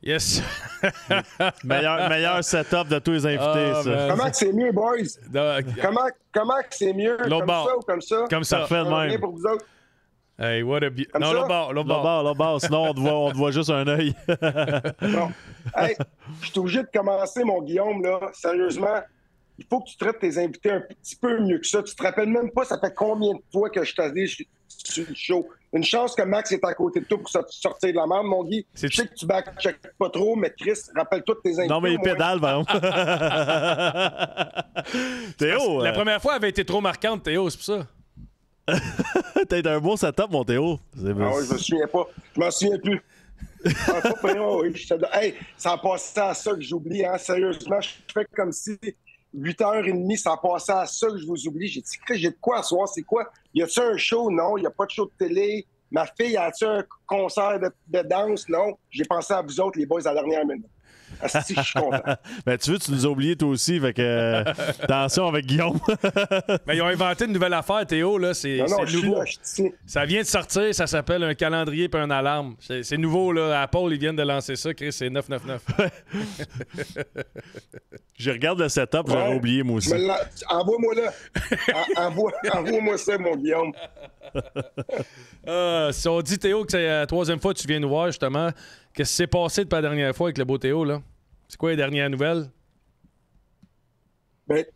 Yes. meilleur setup de tous les invités, ça. Comment que c'est mieux, boys? Comment que c'est mieux? Comme ça ou comme ça? Comme ça. Parfait de même. Rien pour vous autres? Hey, what a... Non, L'autre bord. Sinon, on te voit juste un œil. Bon. Hey, je suis obligé de commencer, mon Guillaume, là. Sérieusement, il faut que tu traites tes invités un petit peu mieux que ça. Tu te rappelles même pas, ça fait combien de fois que je t'ai dit sur le show. Une chance que Max est à côté de toi pour sortir de la merde, mon Guy. Je sais que tu back-check pas trop, mais Chris, rappelle-toi de tes invités. Non, mais il pédale, par exemple. Théo! La première fois avait été trop marquante, Théo, c'est pour ça. T'as un beau setup, mon Théo. Ah oui, je me souviens pas. Je m'en souviens plus. Hey, ça a passé à ça que j'oublie, hein. Sérieusement, je fais comme si 8h30, ça a passé à ça que je vous oublie. J'ai dit, j'ai de quoi à soir? C'est quoi? Y a-tu un show? Non. Y a pas de show de télé. Ma fille, a-tu un concert de danse? Non. J'ai pensé à vous autres, les boys, à la dernière minute. Asti, je suis content. Ben, tu veux, tu nous as oubliés toi aussi, fait que attention avec Guillaume. Mais ils ont inventé une nouvelle affaire, Théo, là, c'est nouveau. Ça vient de sortir, ça s'appelle un calendrier puis une alarme. C'est nouveau, là. Apple, ils viennent de lancer ça, Chris, c'est 999. Je regarde le setup, j'aurais oublié moi aussi. Envoie-moi là. Envoie-moi ça, mon Guillaume. Si on dit, Théo, que c'est la troisième fois que tu viens nous voir, justement, qu'est-ce qui s'est passé depuis la dernière fois avec le beau Théo, là? C'est quoi les dernières nouvelles? Ben,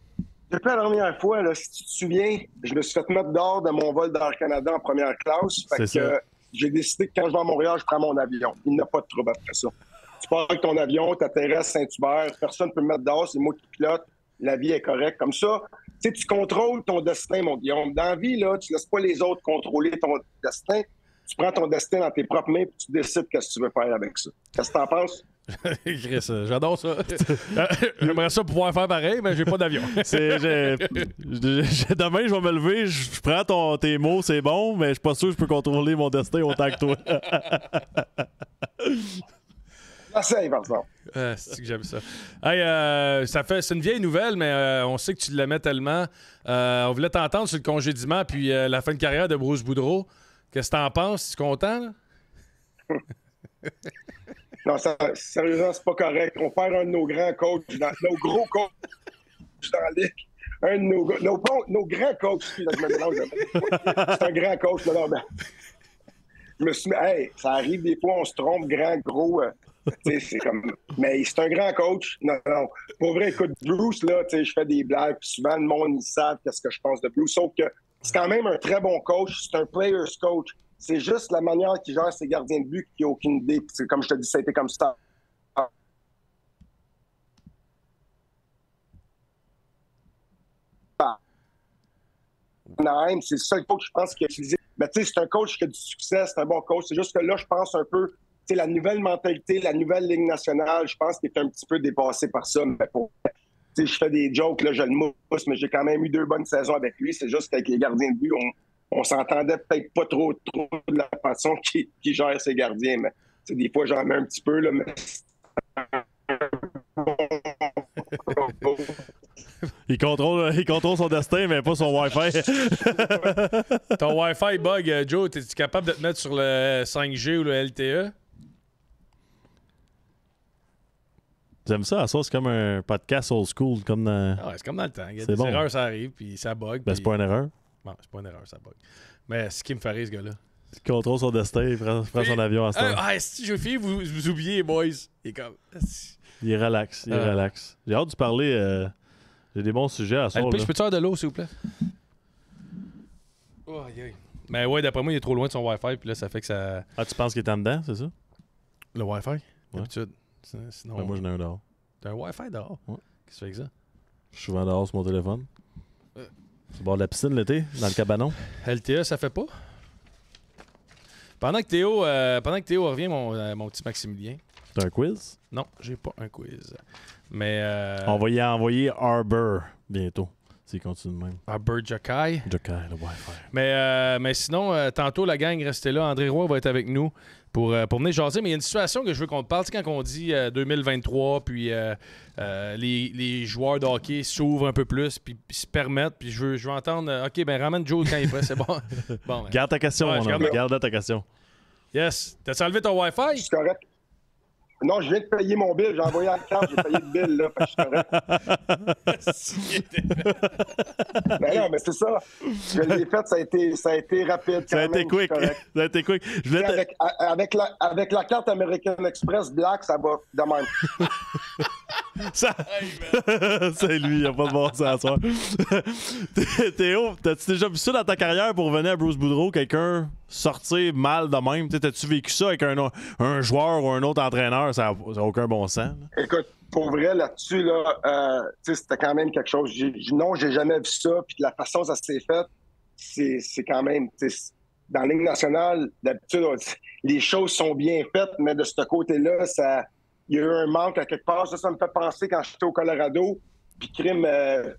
depuis la dernière fois, là, si tu te souviens, je me suis fait mettre dehors de mon vol d'Air Canada en première classe. Fait que j'ai décidé que quand je vais à Montréal, je prends mon avion. Il n'y a pas de trouble après ça. Tu pars avec ton avion, tu atterris à Saint-Hubert, personne ne peut me mettre dehors, c'est moi qui pilote, la vie est correcte. Comme ça, tu sais, tu contrôles ton destin, mon Guillaume. Dans la vie, là, tu ne laisses pas les autres contrôler ton destin. Tu prends ton destin dans tes propres mains et tu décides ce que tu veux faire avec ça. Qu'est-ce que tu en penses? Chris, j'adore ça. J'aimerais ça pouvoir faire pareil, mais j'ai pas d'avion. Demain, je vais me lever, je prends tes mots, c'est bon, mais je suis pas sûr que je peux contrôler mon destin autant que toi. J'essaye, par exemple. C'est que j'aime ça. Hey, c'est une vieille nouvelle, mais on sait que tu l'aimais tellement. On voulait t'entendre sur le congédiement puis la fin de carrière de Bruce Boudreau. Qu'est-ce que t'en penses? Tu es content, là? Non, sérieusement, c'est pas correct. On perd un de nos grands coachs, nos gros coachs dans la ligue. Un de nos grands coachs. C'est un grand coach. Je me suis dit, hey, ça arrive des fois, on se trompe, grand, gros. C'est comme... Mais c'est un grand coach. Non. Pour vrai, écoute, Bruce, là, je fais des blagues, puis souvent, le monde, ils savent qu'est-ce que je pense de Bruce. Sauf que c'est quand même un très bon coach. C'est un player's coach. C'est juste la manière qu'il gère ses gardiens de but qui n'a aucune idée. Puis, comme je te dis, ça a été comme ça. C'est le seul coach, je pense, qui a utilisé. Mais tu sais, c'est un coach qui a du succès, c'est un bon coach. C'est juste que là, je pense un peu, tu sais, la nouvelle mentalité, la nouvelle Ligue nationale, je pense qu'il est un petit peu dépassé par ça. Mais tu sais, je fais des jokes, là, je le mousse, mais j'ai quand même eu 2 bonnes saisons avec lui. C'est juste qu'avec les gardiens de but, on s'entendait peut-être pas trop de la façon qu'il gère ses gardiens. Mais des fois, j'en mets un petit peu, là, mais... Il contrôle son destin, mais pas son Wi-Fi. Ton Wi-Fi bug, Joe, es-tu capable de te mettre sur le 5G ou le LTE? J'aime ça, c'est comme un podcast old school. Comme dans... Ouais, c'est comme dans le temps. Il y a des erreurs, ça arrive, puis ça bug. Ben, c'est pas une erreur. Non, c'est pas une erreur, ça bug. Mais c'est ce qui me fait rire, ce gars-là. Il contrôle son destin, il prend son avion à ce temps. Si je fais, vous oubliez, boys. Il est comme... Il est relax, relax. J'ai hâte de parler... J'ai des bons sujets à soir. Je peux-tu avoir de l'eau, s'il vous plaît? Oh, aïe. Mais ouais, d'après moi, il est trop loin de son Wi-Fi, puis là, ça fait que ça... Ah, tu penses qu'il est en dedans, c'est ça? Le Wi-Fi? Ouais. D'habitude. Sinon... Ben, moi, j'en ai un dehors. T'as un Wi-Fi dehors? Ouais. Qu'est-ce que tu fais avec ça? Je suis souvent dehors sur mon téléphone. C'est au bord de la piscine l'été, dans le cabanon. LTE, ça fait pas? Pendant que Théo revient, mon petit Maximilien. T'as un quiz? Non, j'ai pas un quiz. Mais... On va y envoyer Arbor bientôt, s'il continue de même. Arbor Jokai. Jokai, le Wi-Fi. Mais sinon, tantôt, la gang, restez là. André Roy va être avec nous pour venir jaser. Mais il y a une situation que je veux qu'on te parle. Tu sais, quand on dit 2023, puis les joueurs de hockey s'ouvrent un peu plus, puis se permettent, puis je veux entendre... OK, ben ramène Joe quand il est prêt, c'est bon. Bon, garde ta question, mon homme. Garde ta question. Yes. T'as-tu enlevé ton Wi-Fi? C'est correct. Non, je viens de payer mon bill. J'ai envoyé la carte, j'ai payé le bill, là. Fait que je suis correct. Ben non, mais c'est ça. Je l'ai fait, ça a été rapide. Ça a été quick. Ça a été quick. Avec la carte American Express Black, ça va de même. C'est lui, il n'y a pas de bon sens à soir. Théo, t'as-tu déjà vu ça dans ta carrière pour venir à Bruce Boudreau, quelqu'un sortir mal de même? T'as-tu vécu ça avec un joueur ou un autre entraîneur? Ça n'a aucun bon sens. Là. Écoute, pour vrai, là-dessus, là, c'était quand même quelque chose. Non, j'ai jamais vu ça. Puis la façon dont ça s'est fait, c'est quand même... Dans la Ligue nationale, d'habitude, les choses sont bien faites, mais de ce côté-là, il y a eu un manque à quelque part. Ça me fait penser quand j'étais au Colorado, puis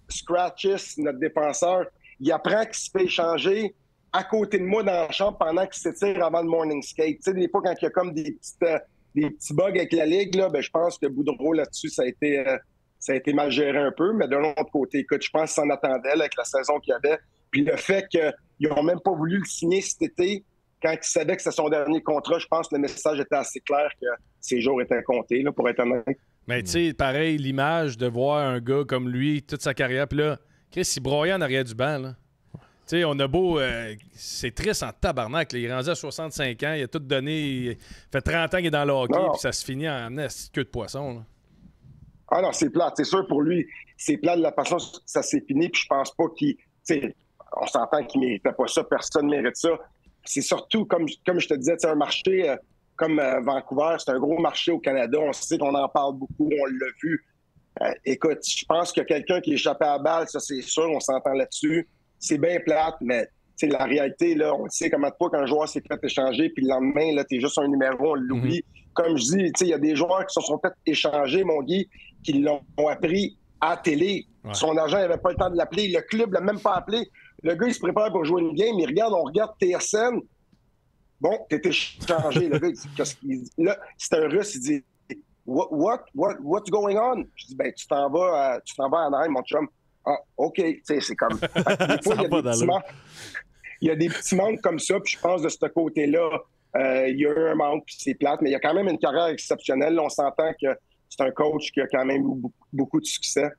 Scratches, notre défenseur, il apprend qu'il se fait échanger à côté de moi dans la chambre pendant qu'il s'étire avant le morning skate. Tu sais, des fois, quand il y a comme des petits bugs avec la Ligue, là, ben, je pense que Boudreau, là-dessus, ça a été mal géré un peu. Mais de l'autre côté, écoute, je pense qu'il s'en attendait là, avec la saison qu'il y avait. Puis le fait qu'ils n'ont même pas voulu le signer cet été, quand ils savaient que c'était son dernier contrat, je pense que le message était assez clair que ses jours étaient comptés, là, pour être honnête. Mais tu sais, pareil, l'image de voir un gars comme lui, toute sa carrière, puis là, Chris, il broyait en arrière du banc, là. Tu sais, on a beau... c'est triste en tabarnak, là. Il est rendu à 65 ans, il a tout donné... Il fait 30 ans qu'il est dans le hockey, puis ça se finit en queue de poisson, là. Ah non, c'est plate. C'est sûr, pour lui, c'est plate de la façon que ça s'est fini, puis je pense pas qu'il... On s'entend qu'il méritait pas ça, personne ne mérite ça. C'est surtout, comme je te disais, un marché comme Vancouver, c'est un gros marché au Canada. On sait qu'on en parle beaucoup, on l'a vu. Écoute, je pense qu'il y a quelqu'un qui est échappé à la balle, ça c'est sûr, on s'entend là-dessus. C'est bien plate, mais la réalité, là, on sait comment de fois qu'un joueur s'est fait échanger, puis le lendemain, là, t'es juste un numéro, on l'oublie. Comme je dis, il y a des joueurs qui se sont fait échanger, mon Guy, qui l'ont appris à la télé. Ouais. Son agent n'avait pas le temps de l'appeler. Le club ne l'a même pas appelé. Le gars, il se prépare pour jouer une game. On regarde TSN. Bon, t'es échangé. Le gars, il dit, qu'est-ce qu'il dit? Là, c'est un Russe, il dit, what's going on? Je dis, ben, tu t'en vas en Anaheim, mon chum. Ah, OK. C'est comme... Des fois, il y a des petits manques comme ça, puis je pense de ce côté-là, il y a eu un manque, puis c'est plate, mais il y a quand même une carrière exceptionnelle. Là, on s'entend que c'est un coach qui a quand même eu beaucoup de succès.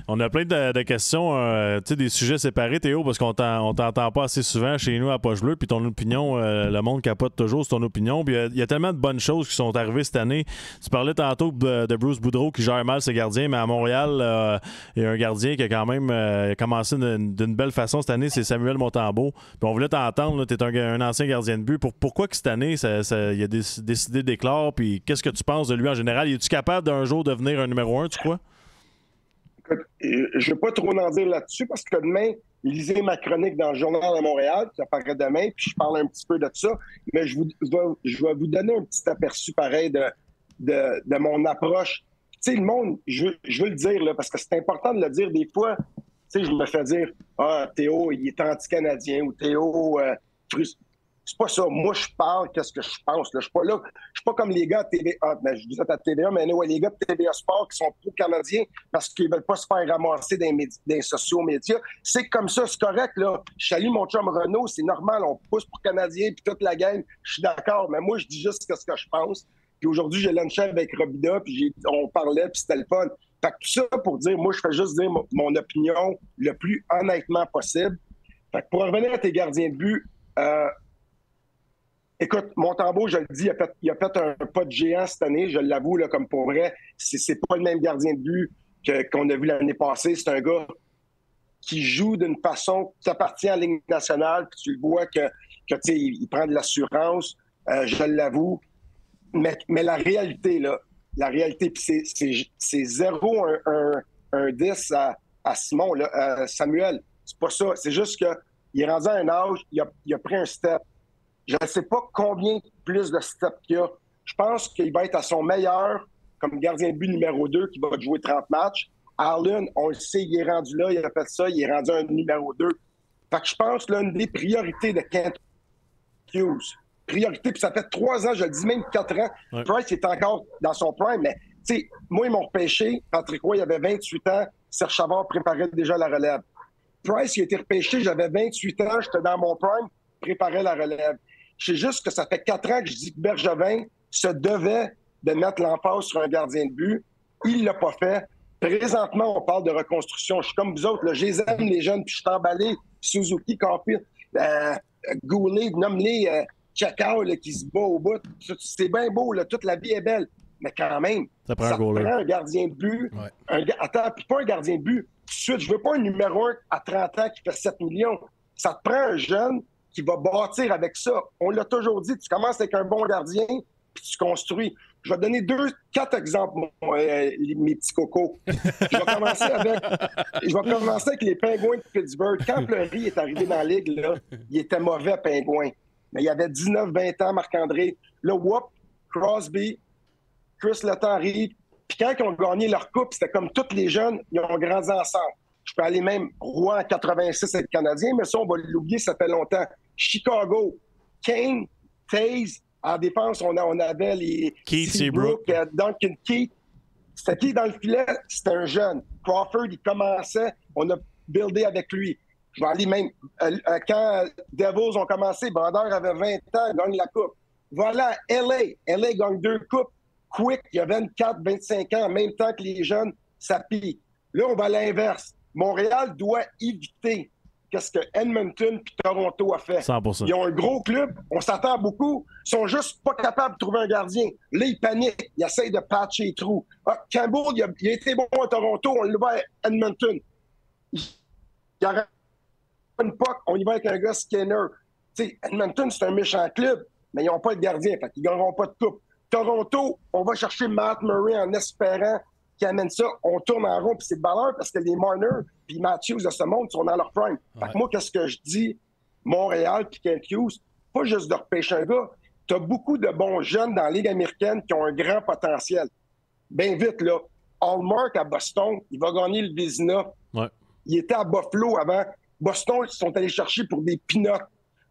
On a plein de questions, des sujets séparés, Théo, parce qu'on t'entend pas assez souvent chez nous à Poche Bleue, puis ton opinion, le monde capote toujours sur ton opinion. Puis il y a tellement de bonnes choses qui sont arrivées cette année. Tu parlais tantôt de Bruce Boudreau qui gère mal ses gardiens, mais à Montréal, il y a un gardien qui a quand même commencé d'une belle façon cette année, c'est Samuel Montembeault. Puis on voulait t'entendre, tu es un ancien gardien de but. Pourquoi que cette année, il a décidé d'éclore, puis qu'est-ce que tu penses de lui en général? Es-tu capable d'un jour de devenir un numéro 1, tu crois? Je ne vais pas trop en dire là-dessus parce que demain, lisez ma chronique dans le Journal de Montréal, qui apparaît demain, puis je parle un petit peu de ça. Mais je vais vous donner un petit aperçu pareil de mon approche. Tu sais, le monde, je veux le dire, là, parce que c'est important de le dire. Des fois, tu sais, je me fais dire « Ah, Théo, il est anti-canadien » ou « Théo, c'est pas ça. Moi, je parle qu'est-ce que je pense. Là. Je suis pas là. Je suis pas comme les gars de TVA. Je dis ça à TVA, mais ouais, les gars de TVA Sport qui sont pro-canadiens parce qu'ils veulent pas se faire ramasser dans les sociaux médias. C'est comme ça, c'est correct. Là. Je salue mon chum Renaud, c'est normal. On pousse pour Canadiens puis toute la gang. Je suis d'accord, mais moi, je dis juste ce que je pense. Puis aujourd'hui, j'ai lunché avec Robida, puis on parlait, puis c'était le fun. Fait que tout ça pour dire, moi, je fais juste dire mon opinion le plus honnêtement possible. Fait que pour revenir à tes gardiens de but, écoute, Montembeault, je le dis, il a fait un pas de géant cette année, je l'avoue, là, comme pour vrai. C'est pas le même gardien de but qu'on a vu l'année passée. C'est un gars qui joue d'une façon qui appartient à la Ligue nationale, puis tu le vois que il prend de l'assurance, je l'avoue. Mais la réalité, là, puis c'est 0 un 10 à Simon, là, Samuel. C'est pas ça. C'est juste qu'il est rendu à un âge, il a pris un step. Je ne sais pas combien plus de steps qu'il y a. Je pense qu'il va être à son meilleur comme gardien de but numéro 2 qui va jouer 30 matchs. Arlen, on le sait, il est rendu là, il a fait ça, il est rendu un numéro 2. Fait que je pense que l'une des priorités de Kent Hughes, priorité, puis ça fait 3 ans, je le dis même 4 ans, ouais. Price est encore dans son prime, mais tu sais, moi, ils m'ont repêché. Patrick Roy, il avait 28 ans, Serge Chavard préparait déjà la relève. Price, il a été repêché, j'avais 28 ans, j'étais dans mon prime, préparais la relève. Je sais juste que ça fait 4 ans que je dis que Bergevin se devait de mettre l'emphase sur un gardien de but. Il ne l'a pas fait. Présentement, on parle de reconstruction. Je suis comme vous autres. Là, je les aime, les jeunes, puis je suis emballé. Suzuki, Caulfield, Goulet, nomme-les Chakao qui se bat au bout. C'est bien beau, là, toute la vie est belle. Mais quand même, ça prend un gardien de but. Ouais. Attends, puis pas un gardien de but. Tout de suite, je veux pas un numéro 1 à 30 ans qui fait 7 millions. Ça te prend un jeune qui va bâtir avec ça. On l'a toujours dit, tu commences avec un bon gardien, puis tu construis. Je vais donner 4 exemples, mes petits cocos. Je vais commencer avec les Pingouins de Pittsburgh. Quand Fleury est arrivé dans la ligue, là, il était mauvais, Pingouin. Mais il avait 19-20 ans, Marc-André. Là, Crosby, Chris Letang arrive. Puis quand ils ont gagné leur coupe, c'était comme tous les jeunes, ils ont grandi ensemble. Je peux aller même Rouen en 86 avec le Canadien, mais ça, on va l'oublier, ça fait longtemps. Chicago, Kane, Taze. En défense, on avait les Keith Seabrook, Duncan Keith. C'était qui dans le filet? C'était un jeune. Crawford, il commençait. On a buildé avec lui. Je vais aller même... quand Devils ont commencé, Brodeur avait 20 ans, gagne la coupe. Voilà, LA. LA gagne 2 coupes. Quick, il y a 24-25 ans, en même temps que les jeunes, ça pille. Là, on va à l'inverse. Montréal doit éviter qu'est-ce que Edmonton et Toronto a fait. 100%. Ils ont un gros club, on s'attend beaucoup, ils sont juste pas capables de trouver un gardien. Là, ils paniquent, ils essayent de patcher les trous. Campbell, il a été bon à Toronto, on le va à Edmonton. Il y aura une POC, on y va avec un gars Skinner. T'sais, Edmonton, c'est un méchant club, mais ils n'ont pas de gardien, fait qu'ils ne gagneront pas de coupe. Toronto, on va chercher Matt Murray en espérant qui amène ça, on tourne en rond, puis c'est de valeur parce que les Marner puis Matthews de ce monde sont dans leur prime. Ouais. Fait que moi, qu'est-ce que je dis? Montréal puis Kent Hughes, pas juste de repêcher un gars. Tu as beaucoup de bons jeunes dans la Ligue américaine qui ont un grand potentiel. Bien vite, là. Hallmark à Boston, il va gagner le Vizina. Ouais. Il était à Buffalo avant. Boston, ils sont allés chercher pour des peanuts.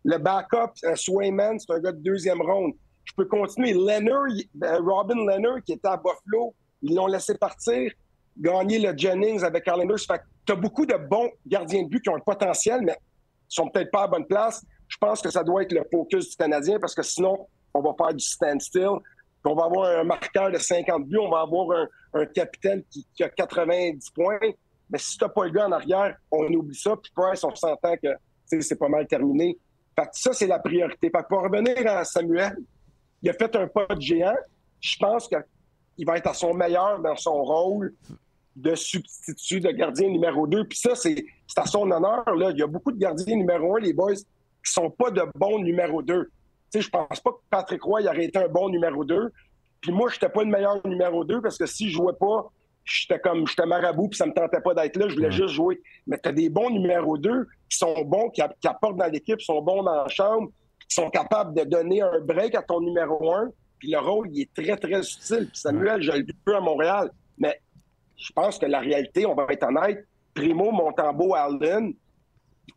Le backup, Swayman, c'est un gars de 2e ronde. Je peux continuer. Robin Leonard, qui était à Buffalo, ils l'ont laissé partir, gagner le Jennings avec Islanders. Fait que tu as beaucoup de bons gardiens de but qui ont un potentiel, mais ils sont peut-être pas à bonne place. Je pense que ça doit être le focus du Canadien parce que sinon, on va faire du standstill. On va avoir un marqueur de 50 buts, on va avoir un capitaine qui a 90 points. Mais si tu n'as pas le gars en arrière, on oublie ça. Puis Price, on s'entend que c'est pas mal terminé. Fait que ça, c'est la priorité. Fait que pour revenir à Samuel, il a fait un pas de géant. Je pense qu'il va être à son meilleur dans son rôle de substitut de gardien numéro 2. Puis ça, c'est à son honneur. Là. Il y a beaucoup de gardiens numéro 1, les boys, qui sont pas de bons numéro 2. Je pense pas que Patrick Roy aurait été un bon numéro 2. Puis moi, je n'étais pas le meilleur numéro 2 parce que si je jouais pas, j'étais marabout puis ça me tentait pas d'être là. Je voulais juste jouer. Mais tu as des bons numéro 2 qui sont bons, qui apportent dans l'équipe, sont bons dans la chambre, qui sont capables de donner un break à ton numéro 1. Puis le rôle, il est très, très utile. Puis Samuel, je le vis peu à Montréal. Mais je pense que la réalité, on va être honnête, Primo, Montembeault, Allen,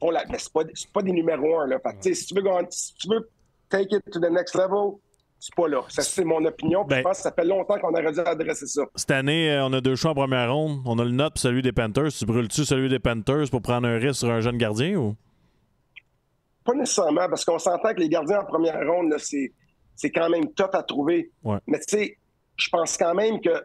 mais c'est pas des numéros 1. Là. Fait que, si tu veux take it to the next level, c'est pas là. Ça, c'est mon opinion. Je pense que ça fait longtemps qu'on aurait dû adresser ça. Cette année, on a 2 choix en première ronde. On a le note et celui des Panthers. Tu brûles-tu celui des Panthers pour prendre un risque sur un jeune gardien ou? Pas nécessairement, parce qu'on s'entend que les gardiens en première ronde, là, c'est quand même tough à trouver. Ouais. Mais tu sais, je pense quand même que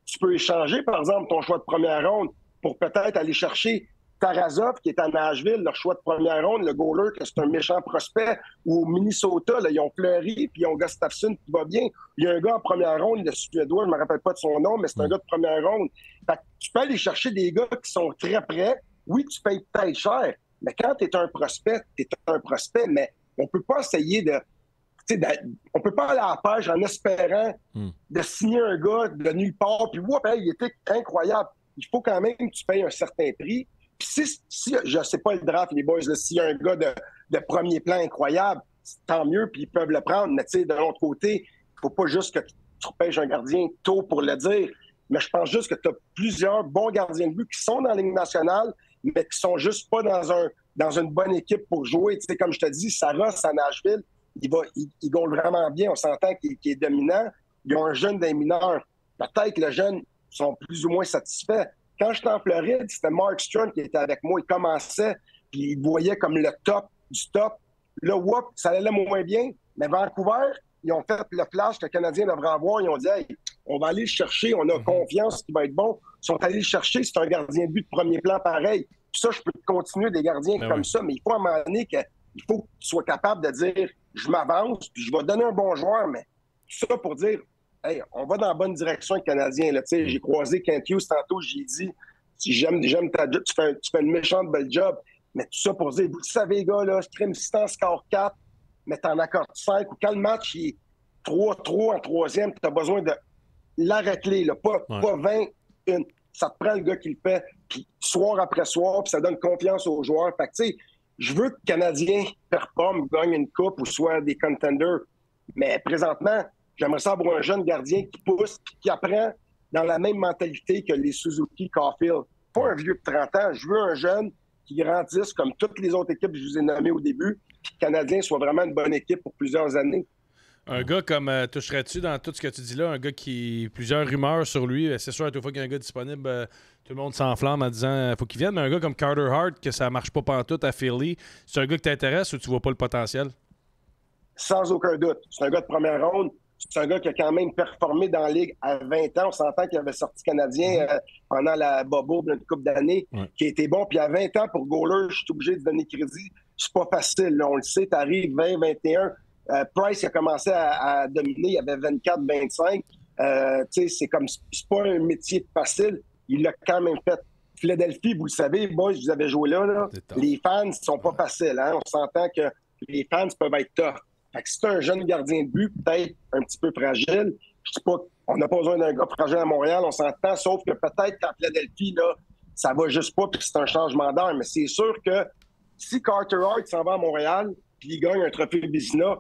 tu peux échanger, par exemple, ton choix de première ronde pour peut-être aller chercher Tarasov, qui est à Nashville, leur choix de première ronde, le goaler, que c'est un méchant prospect, ou au Minnesota, là, ils ont Fleury, puis ils ont Gustafsson qui va bien. Il y a un gars en première ronde, le Suédois, je ne me rappelle pas de son nom, mais c'est un gars de première ronde. Fait que tu peux aller chercher des gars qui sont très près. Oui, tu payes peut-être cher, mais quand tu es un prospect, mais on ne peut pas essayer on peut pas aller à la page en espérant de signer un gars de nulle part, puis il était incroyable. Il faut quand même que tu payes un certain prix. Puis si je ne sais pas le draft, les boys, s'il y a un gars de premier plan incroyable, tant mieux, puis ils peuvent le prendre. Mais de l'autre côté, il ne faut pas juste que tu repêches un gardien tôt pour le dire. Mais je pense juste que tu as plusieurs bons gardiens de but qui sont dans la Ligue nationale, mais qui sont juste pas dans une bonne équipe pour jouer. Comme je te dis, Saros à Nashville, il gaule vraiment bien. On s'entend qu'il est dominant. Ils ont un jeune des mineurs. Peut-être que les jeunes sont plus ou moins satisfaits. Quand j'étais en Floride, c'était Mark Strunk qui était avec moi. Il commençait, puis il voyait comme le top du top. Là, ça allait moins bien. Mais Vancouver, ils ont fait le flash que le Canadien devrait avoir. Ils ont dit, hey, on va aller le chercher, on a confiance qu'il va être bon. Ils sont allés le chercher, c'est un gardien de but de premier plan pareil. Puis ça, je peux continuer des gardiens comme ça, mais il faut à un moment donné qu'il faut que tu sois capable de dire, je m'avance, puis je vais donner un bon joueur, mais tout ça pour dire, hey, on va dans la bonne direction avec le Canadien. Là. J'ai croisé Kent Hughes tantôt, j'ai dit, j'aime ta job, tu fais une méchante belle job. Mais tout ça pour dire, vous le savez, les gars, là, crime, si t'en scores 4, mais t'en accordes 5, ou quand le match il est 3-3 en troisième, tu as besoin de l'arrêter, là, pas 21. Ça te prend le gars qui le fait, puis soir après soir, puis ça donne confiance aux joueurs. Fait que, tu sais, je veux que le Canadien performe, gagne une coupe ou soit des contenders. Mais présentement, j'aimerais ça avoir un jeune gardien qui pousse, qui apprend dans la même mentalité que les Suzuki, Caulfield. Pas un vieux de 30 ans. Je veux un jeune qui grandisse comme toutes les autres équipes que je vous ai nommées au début, puis que le Canadien soit vraiment une bonne équipe pour plusieurs années. Un gars comme, toucherais-tu dans tout ce que tu dis là, un gars qui, plusieurs rumeurs sur lui, c'est sûr, à toute fois qu'il y a un gars disponible, tout le monde s'enflamme en disant faut qu'il vienne, mais un gars comme Carter Hart, que ça marche pas pantoute à Philly, c'est un gars qui t'intéresse ou tu vois pas le potentiel? Sans aucun doute. C'est un gars de première ronde. C'est un gars qui a quand même performé dans la Ligue à 20 ans. On s'entend qu'il avait sorti Canadien pendant la bobo d'une couple d'années, qui a été bon. Puis à 20 ans, pour goaler, je suis obligé de donner crédit. C'est pas facile. Là. On le sait, t'arrives 20, 21. Price a commencé à dominer. Il avait 24, 25. C'est pas un métier facile. Il l'a quand même fait. Philadelphie, vous le savez, boys, vous avez joué là. Les fans sont pas faciles. Hein? On s'entend que les fans peuvent être tough. Fait que si c'est un jeune gardien de but, peut-être un petit peu fragile, je dis pas qu'on n'a pas besoin d'un gars fragile à Montréal, on s'entend, sauf que peut-être qu'en Philadelphie, là, ça va juste pas, puis c'est un changement d'air. Mais c'est sûr que si Carter Hart s'en va à Montréal, puis il gagne un trophée Vizina,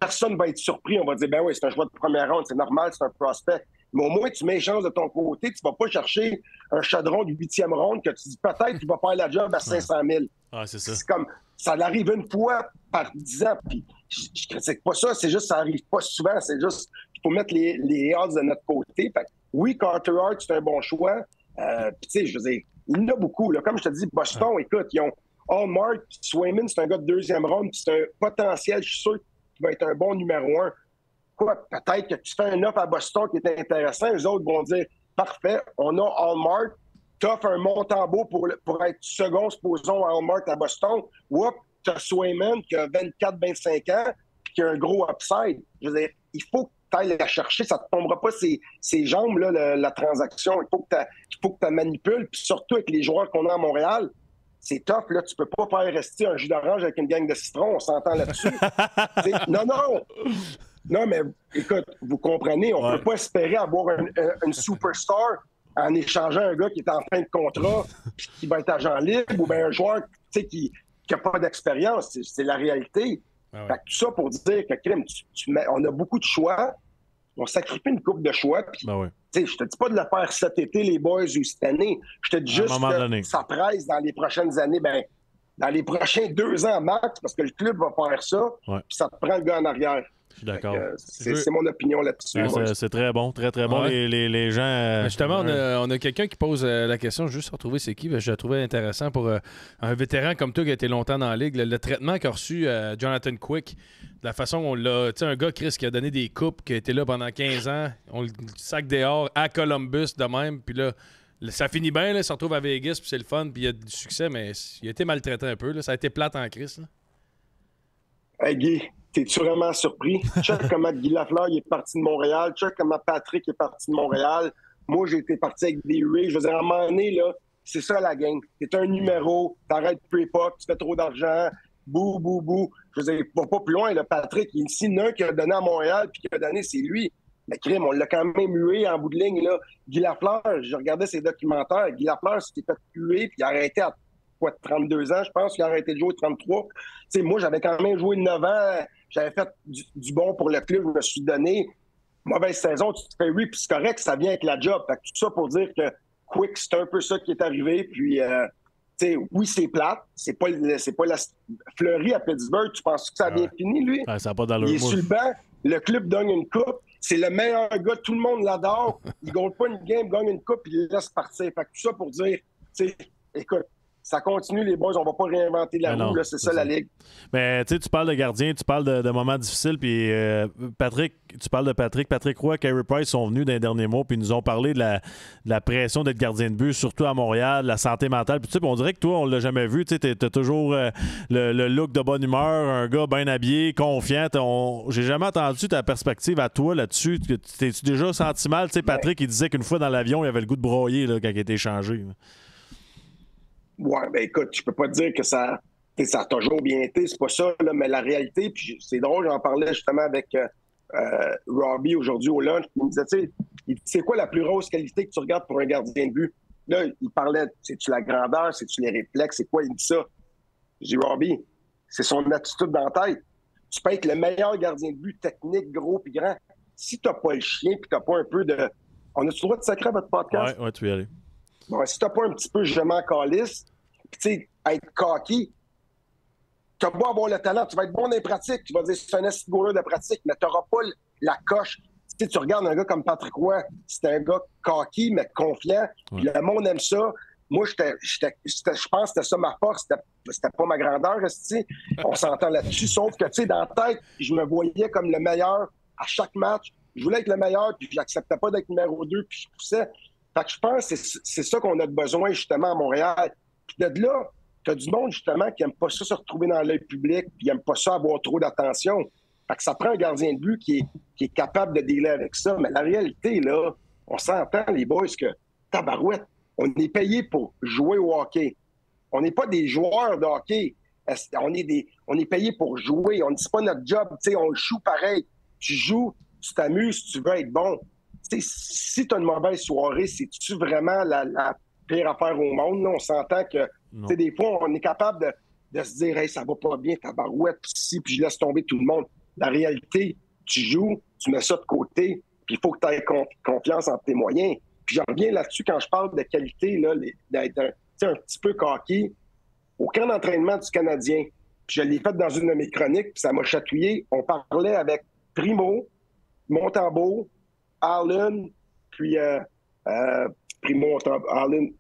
personne va être surpris. On va dire, ben oui, c'est un joueur de première ronde, c'est normal, c'est un prospect. Mais au moins, tu mets les chances de ton côté, tu vas pas chercher un chaudron du 8e ronde que tu dis peut-être qu'il va faire la job à 500 000. Ah, c'est ça. C'est comme, ça arrive une fois par 10 ans, puis je critique pas ça, c'est juste ça arrive pas souvent, c'est juste qu'il faut mettre les odds de notre côté. Fait que, oui, Carter Hart, c'est un bon choix. Puis tu sais, je veux dire, il y en a beaucoup. Là. Comme je te dis, Boston, écoute, ils ont Allmark, Swayman, c'est un gars de 2e ronde, puis c'est un potentiel, je suis sûr qu'il va être un bon numéro 1. Quoi, peut-être que tu fais un offre à Boston qui est intéressant, les autres vont dire, parfait, on a Allmark, t'offres un Montembeault pour être second, supposons, à Allmark à Boston. Whoop, t'as Swayman qui a 24-25 ans puis qui a un gros upside. Je veux dire, il faut que tu ailles la chercher. Ça ne te tombera pas ses jambes, là, la transaction. Il faut que tu la manipules. Puis surtout avec les joueurs qu'on a à Montréal, c'est tough. Là, tu peux pas faire rester un jus d'orange avec une gang de citron. On s'entend là-dessus. Non, mais écoute, vous comprenez, on ne peut pas espérer avoir une superstar en échangeant un gars qui est en fin de contrat puis qui va être agent libre ou bien un joueur qui n'a pas d'expérience. C'est la réalité. Ah ouais. Fait que tout ça pour dire que, crime, on a beaucoup de choix. On sacrifie une coupe de choix. Puis, je te dis pas de le faire cet été, les boys, ou cette année. Je te dis juste que ça presse dans les prochaines années. Ben, dans les prochains 2 ans max, parce que le club va faire ça, puis ça te prend le gars en arrière. Je suis d'accord. C'est mon opinion là-dessus. C'est très bon, très, très bon. Ouais. Les gens... Justement, on a quelqu'un qui pose la question, juste retrouver c'est qui. Je la trouvais intéressant pour un vétéran comme toi qui a été longtemps dans la Ligue. Le traitement qu'a reçu Jonathan Quick, de la façon on l'a... Tu sais, un gars, Chris, qui a donné des coupes, qui a été là pendant 15 ans, on le sac dehors à Columbus de même, puis là, ça finit bien, là, il se retrouve à Vegas, puis c'est le fun, puis il y a du succès, mais il a été maltraité un peu. Là. Ça a été plate en Chris. Hey Guy, t'es-tu vraiment surpris? Check comment Guy Lafleur il est parti de Montréal. Check comment Patrick est parti de Montréal. Moi, j'ai été parti avec des Ray. Je veux dire, à un moment donné, là, c'est ça la game. T'es un numéro, t'arrêtes plus pas, tu fais trop d'argent, bou, bou, bou. Je veux dire, va pas plus loin, là, Patrick. Il y en a un qui a donné à Montréal, puis qui a donné, c'est lui. Mais crime, on l'a quand même hué en bout de ligne, là. Guy Lafleur, je regardais ses documentaires. Guy Lafleur s'était fait huer, puis il a arrêté à 32 ans, je pense, qu'il a arrêté de jouer 33. T'sais, moi, j'avais quand même joué 9 ans. J'avais fait du bon pour le club. Je me suis donné. Mauvaise saison, tu te fais oui, puis c'est correct, ça vient avec la job. Fait que tout ça pour dire que Quick, c'est un peu ça qui est arrivé. Puis, oui, c'est plate. C'est pas la Fleury à Pittsburgh. Tu penses que ça a bien fini, lui? Ouais, ça n'a pas d'allure. Il est sur le banc. Le club donne une coupe. C'est le meilleur gars. Tout le monde l'adore. Il ne gagne pas une game, gagne une coupe, puis il laisse partir. Fait que tout ça pour dire, écoute, Ça continue, les boys. On va pas réinventer la roue. C'est ça, la Ligue. Mais tu parles de gardien, tu parles de moments difficiles. Puis Patrick, tu parles de Patrick Roy, Carey Price sont venus dans les derniers mois. Puis ils nous ont parlé de la pression d'être gardien de but, surtout à Montréal, la santé mentale. Puis on dirait que toi, on l'a jamais vu. Tu as toujours le look de bonne humeur, un gars bien habillé, confiant. J'ai jamais entendu ta perspective à toi là-dessus. T'es-tu déjà senti mal? Patrick, il disait qu'une fois dans l'avion, il avait le goût de broyer là, quand il était échangé. Ouais, ben écoute, je peux pas te dire que ça a toujours bien été, c'est pas ça, là, mais la réalité, puis c'est drôle, j'en parlais justement avec Robbie aujourd'hui au lunch, il me disait, tu sais, c'est quoi la plus grosse qualité que tu regardes pour un gardien de but? Là, il parlait, c'est-tu la grandeur, c'est-tu les réflexes, c'est quoi? Il dit ça. J'ai dit, Robbie, c'est son attitude dans la tête. Tu peux être le meilleur gardien de but, technique, gros puis grand. Si t'as pas le chien puis t'as pas un peu de... On a-tu le droit de sacrer à votre podcast? Ouais, tu y aller. Bon, si t'as pas un petit peu je m'en calisse, tu sais, être cocky, t'as beau avoir le talent, tu vas être bon dans les pratiques, tu vas dire c'est un esti de pratique, mais t'auras pas la coche. Tu sais, tu regardes un gars comme Patrick Roy, c'est un gars cocky, mais confiant, puis le monde aime ça. Moi, je pense que c'était ça ma force, c'était pas ma grandeur, on s'entend là-dessus, sauf que, tu sais, dans la tête, je me voyais comme le meilleur à chaque match. Je voulais être le meilleur, puis j'acceptais pas d'être numéro 2, puis je poussais. Fait que je pense que c'est ça qu'on a de besoin, justement, à Montréal. Puis de là, t'as du monde, justement, qui n'aime pas ça se retrouver dans l'œil public, puis qui n'aime pas ça avoir trop d'attention. Fait que ça prend un gardien de but qui est capable de dealer avec ça. Mais la réalité, là, on s'entend, les boys, que tabarouette, on est payé pour jouer au hockey. On n'est pas des joueurs de hockey. On est payé pour jouer. On ne dit pas notre job, tu sais, on le joue pareil. Tu joues, tu t'amuses, tu veux être bon. T'sais, si tu as une mauvaise soirée, c'est-tu vraiment la pire affaire au monde? Là, on s'entend que des fois, on est capable de se dire hey, ça va pas bien, ta barouette, puis je laisse tomber tout le monde. La réalité, tu joues, tu mets ça de côté, puis il faut que tu aies confiance en tes moyens. Puis je reviens là-dessus quand je parle de qualité, là, d'être un petit peu cocky. Au camp d'entraînement du Canadien, puis je l'ai fait dans une de mes chroniques, puis ça m'a chatouillé. On parlait avec Primo, Montembeault, Allen, puis Primo, Allen,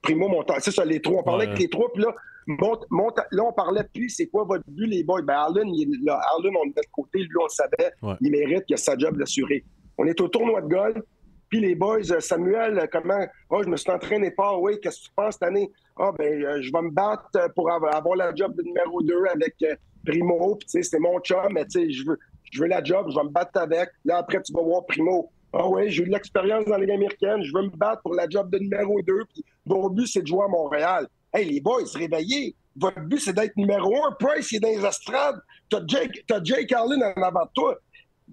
Primo, Montembeault. C'est ça, les trois. On parlait avec les trois, puis là, là, on parlait, puis c'est quoi votre but, les boys? Ben, Allen, Allen, on est de l'autre côté, lui, on le savait, il mérite, il a sa job d'assurer. On est au tournoi de golf, puis les boys, Samuel, comment? Oh, je me suis entraîné pas, oui, qu'est-ce que tu penses cette année? Ah, ben, je vais me battre pour avoir la job de numéro 2 avec Primo, puis tu sais, c'est mon chum, mais tu sais, je veux la job, je vais me battre avec. Là, après, tu vas voir Primo. Ah oui, j'ai eu de l'expérience dans la Ligue américaine, je veux me battre pour la job de numéro 2, puis mon but, c'est de jouer à Montréal. Hey, les boys, réveillez. Votre but, c'est d'être numéro 1. Price, il est dans les estrades. T'as Jake Allen en avant de toi.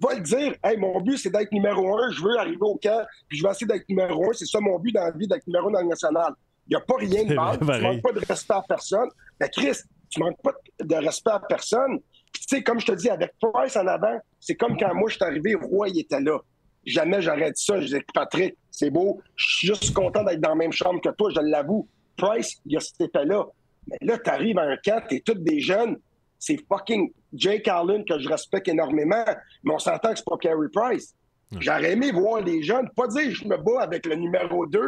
Va le dire. Hey, mon but, c'est d'être numéro 1. Je veux arriver au camp, puis je vais essayer d'être numéro 1. C'est ça mon but dans la vie, d'être numéro 1 dans le national. Il n'y a pas rien de mal. Tu ne manques pas de respect à personne. Mais Chris, tu ne manques pas de respect à personne. Puis, tu sais, comme je te dis, avec Price en avant, c'est comme quand moi, je suis arrivé, Roy, il était là. Jamais j'aurais dit ça. Je disais, Patrick, c'est beau. Je suis juste content d'être dans la même chambre que toi, je l'avoue. Price, il y a cet effet-là. Mais là, tu arrives à un camp, t'es tous des jeunes. C'est fucking Jake Allen que je respecte énormément, mais on s'entend que c'est pas Carey Price. J'aurais aimé voir les jeunes, pas dire je me bats avec le numéro 2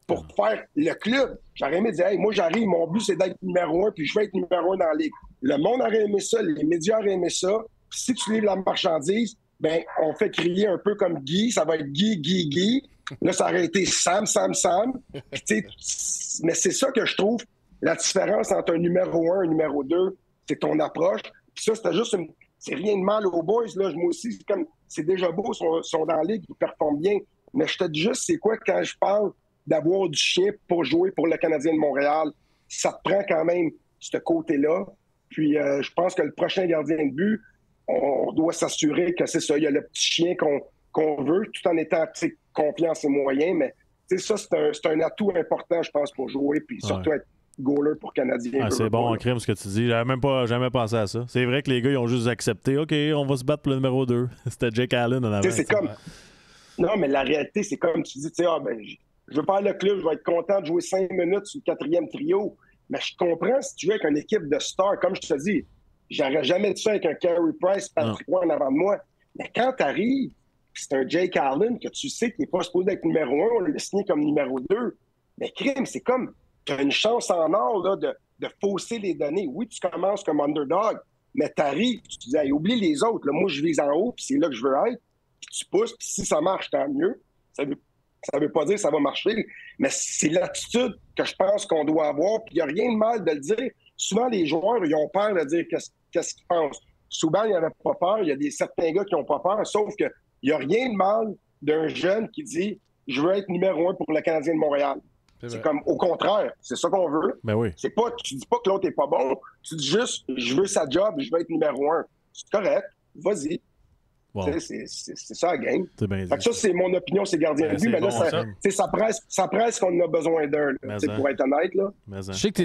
pour faire le club. J'aurais aimé dire, hey, moi j'arrive, mon but c'est d'être numéro 1, puis je vais être numéro 1 dans la ligue. Le monde aurait aimé ça, les médias auraient aimé ça. Puis si tu livres la marchandise, ben on fait crier un peu comme Guy, ça va être Guy. Là, ça aurait été Sam. Mais c'est ça que je trouve la différence entre un numéro 1 et un numéro 2, c'est ton approche. Puis ça, c'était juste c'est rien de mal aux boys. Là. Moi aussi, c'est déjà beau, ils sont dans la ligue, ils performent bien. Mais je te dis juste, c'est quoi quand je parle d'avoir du chien pour jouer pour le Canadien de Montréal? Ça te prend quand même ce côté-là. Puis je pense que le prochain gardien de but, on doit s'assurer que c'est ça. Il y a le petit chien qu'on veut, tout en étant confiant en ses moyens. Mais ça, c'est un atout important, je pense, pour jouer. Puis surtout être goaler pour Canadien. C'est bon en crime ce que tu dis. J'avais même pas jamais pensé à ça. C'est vrai que les gars, ils ont juste accepté. OK, on va se battre pour le numéro 2. C'était Jake Allen en avant. C'est comme... Non, mais la réalité, c'est comme tu dis, je veux faire le club, je vais être content de jouer 5 minutes sur le 4e trio. Mais je comprends si tu joues avec une équipe de stars, comme je te dis, j'aurais jamais dit ça avec un Carey Price, Patrick Roy en avant de moi. Mais quand tu arrives, c'est un Jake Allen que tu sais qu'il n'est pas supposé être numéro 1, on l'a signé comme numéro 2. Mais crime, c'est comme tu as une chance en or là, de fausser les données. Oui, tu commences comme underdog, mais tu arrives, tu te dis, hey, oublie les autres. Là. Moi, je vise en haut, puis c'est là que je veux être. Puis tu pousses, puis si ça marche, tant mieux. Ça veut pas dire que ça va marcher, mais c'est l'attitude que je pense qu'on doit avoir. Puis il n'y a rien de mal de le dire. Souvent, les joueurs, ils ont peur de dire qu'est-ce qu'ils pensent. Souvent, il n'y avait pas peur. Il y a certains gars qui n'ont pas peur, sauf qu'il n'y a rien de mal d'un jeune qui dit « Je veux être numéro 1 pour le Canadien de Montréal ». C'est comme, au contraire, c'est ça qu'on veut. Ben oui. C'est pas, tu dis pas que l'autre est pas bon. Tu dis juste « Je veux sa job, je veux être numéro 1 ». C'est correct, vas-y. Wow. C'est ça la game. Fait que ça, c'est mon opinion, c'est gardien de but, mais là, bon, ça presse qu'on a besoin d'un, pour être honnête. Là. Je sais que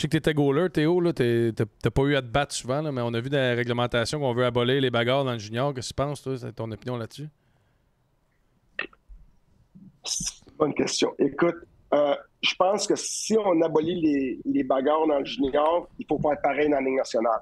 t'étais goaler, Théo. T'as pas eu à te battre souvent, là, mais on a vu dans la réglementation qu'on veut abolir les bagarres dans le junior. Qu'est-ce que tu penses, toi? C'est ton opinion là-dessus? C'est une bonne question. Écoute, je pense que si on abolit les bagarres dans le junior, il faut faire pareil dans la Ligue nationale.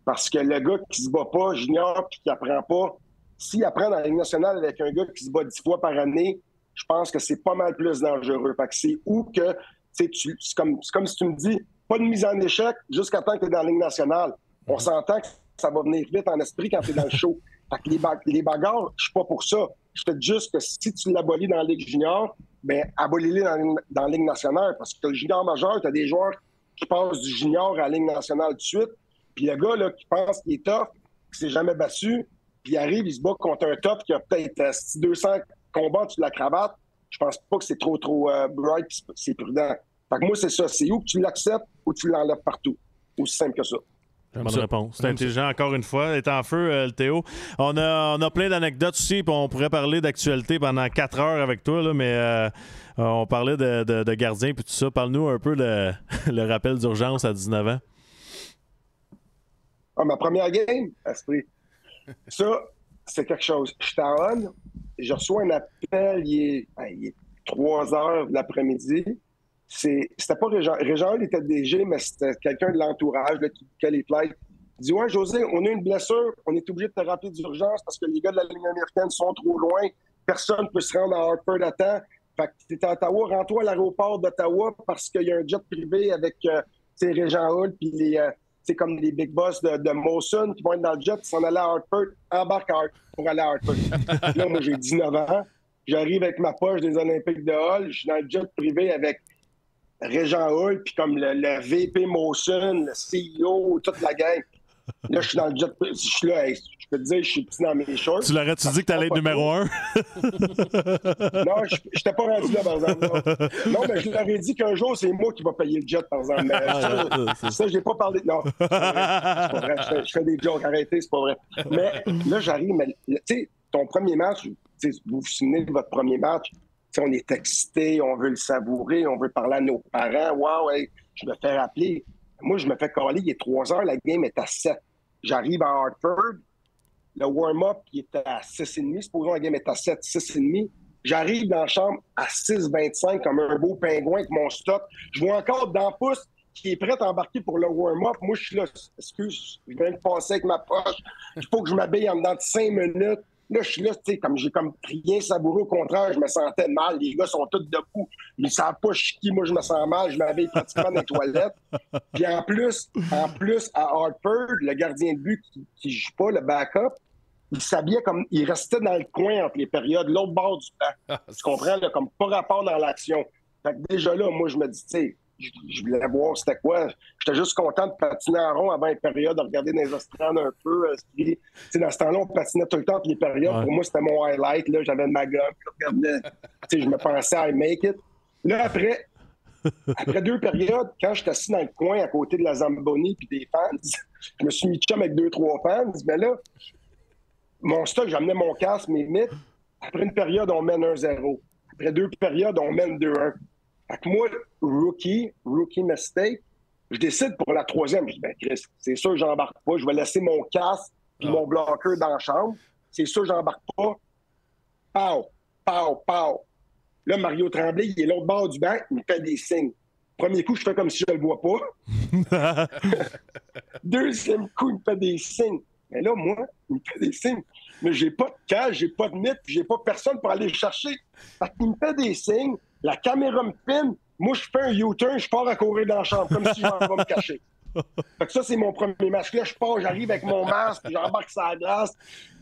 Parce que le gars qui se bat pas junior puis qui apprend pas, s'il apprend dans la Ligue nationale avec un gars qui se bat 10 fois par année, je pense que c'est pas mal plus dangereux. Fait que c'est où que, c'est comme si tu me dis, pas de mise en échec jusqu'à temps que tu es dans la Ligue nationale. On s'entend que ça va venir vite en esprit quand tu es dans le show. Fait que les bagarres, je suis pas pour ça. Je te dis juste que si tu l'abolis dans la Ligue junior, ben abolis-les dans la Ligue nationale. Parce que le junior majeur, tu as des joueurs qui passent du junior à la Ligue nationale tout de suite. Puis le gars là, qui pense qu'il est tough, qui s'est jamais battu, puis il arrive, il se bat contre un top qui a peut-être 200 combats dessus de la cravate. Je pense pas que c'est trop bright, c'est prudent. Fait que moi, c'est ça. C'est où que tu l'acceptes ou tu l'enlèves partout. Aussi simple que ça. Bonne réponse. C'est intelligent, encore une fois. Est en feu, le Théo. On a plein d'anecdotes aussi, puis on pourrait parler d'actualité pendant 4 heures avec toi, là, mais on parlait de gardien puis tout ça. Parle-nous un peu le rappel d'urgence à 19 ans. Ah, ma première game, Esprit. Ça, c'est quelque chose. Je suis à on, je reçois un appel, il est 3 heures de l'après-midi. C'était pas Régent. Régent, il était DG, mais c'était quelqu'un de l'entourage là, qui bouquait les flights. Il dit « Ouais, José, on a une blessure, on est obligé de te rappeler d'urgence parce que les gars de la Ligue américaine sont trop loin. Personne ne peut se rendre à Hartford à temps. Fait que t'es à Ottawa, rends-toi à l'aéroport d'Ottawa parce qu'il y a un jet privé avec Régent Hall puis c'est comme les big boss de Molson qui vont être dans le jet, ils s'en allaient à Hartford, embarque pour aller à Hartford. » Là, moi, j'ai 19 ans. J'arrive avec ma poche des Olympiques de Hall. Je suis dans le jet privé avec Régent Hall, puis comme le VP Molson, le CEO, toute la gang. Là, je suis dans le jet privé. Je suis là, je peux te dire, je suis petit dans mes shorts. Tu l'aurais-tu dit que t'allais être numéro 1? Non, je n'étais pas rendu là, par exemple. Non, mais je leur ai dit qu'un jour, c'est moi qui va payer le jet, par exemple. Mais ça, je n'ai pas parlé. Non, c'est pas vrai. Je fais des jokes, arrêtez, c'est pas vrai. Mais là, j'arrive, mais tu sais, ton premier match, vous vous souvenez de votre premier match, on est excité, on veut le savourer, on veut parler à nos parents. Wow, hey, je me fais rappeler. Moi, je me fais caler, il est 3 heures, la game est à 7. J'arrive à Hartford, le warm-up qui est à 6,5. Supposons la game est à 7, 6,5. J'arrive dans la chambre à 6,25 comme un beau pingouin avec mon stock. Je vois encore Dampousse qui est prêt à embarquer pour le warm-up. Moi, je suis là, excuse, je viens de passer avec ma poche. Il faut que je m'habille en dedans de 5 minutes. Là, je suis là, tu sais, comme j'ai comme rien savouré. Au contraire, je me sentais mal. Les gars sont tous debout. Ils ne savent pas qui. Moi, je me sens mal. Je m'habille pratiquement dans les toilettes. Puis en plus, à Hartford, le gardien de but qui ne joue pas, le backup, il s'habillait comme... Il restait dans le coin entre les périodes, l'autre bord du banc. Tu comprends? Là, comme pas rapport dans l'action. Fait que déjà là, moi, je me dis, tu sais, je voulais voir c'était quoi. J'étais juste content de patiner en rond avant les périodes, de regarder dans les estrades un peu. Dans ce temps-là, on patinait tout le temps, puis les périodes, pour moi, c'était mon highlight. Là, j'avais ma gomme, je regardais. Je me pensais I make it. Là, après 2 périodes, quand j'étais assis dans le coin à côté de la Zamboni puis des fans, je me suis mis chum avec 2-3 fans. Mais là, mon stock, j'amenais mon casque, mes mythes. Après une période, on mène 1-0. Après 2 périodes, on mène 2-1. Fait que moi, rookie mistake, je décide pour la 3e. Je dis, ben Chris, c'est sûr que j'embarque pas. Je vais laisser mon casque et mon bloqueur dans la chambre. C'est sûr que j'embarque pas. Pow, pow, pow. Là, Mario Tremblay, il est l'autre bord du banc, il me fait des signes. Premier coup, je fais comme si je le vois pas. Deuxième coup, il me fait des signes. Mais là, moi, il me fait des signes. Mais j'ai pas de casque, j'ai pas de mythe, j'ai pas personne pour aller le chercher. Fait qu'il me fait des signes. La caméra me filme. Moi, je fais un U-turn, je pars à courir dans la chambre, comme si je m'en vais me cacher. Fait que ça, c'est mon premier match. Là, je pars, j'arrive avec mon masque, j'embarque sur la glace.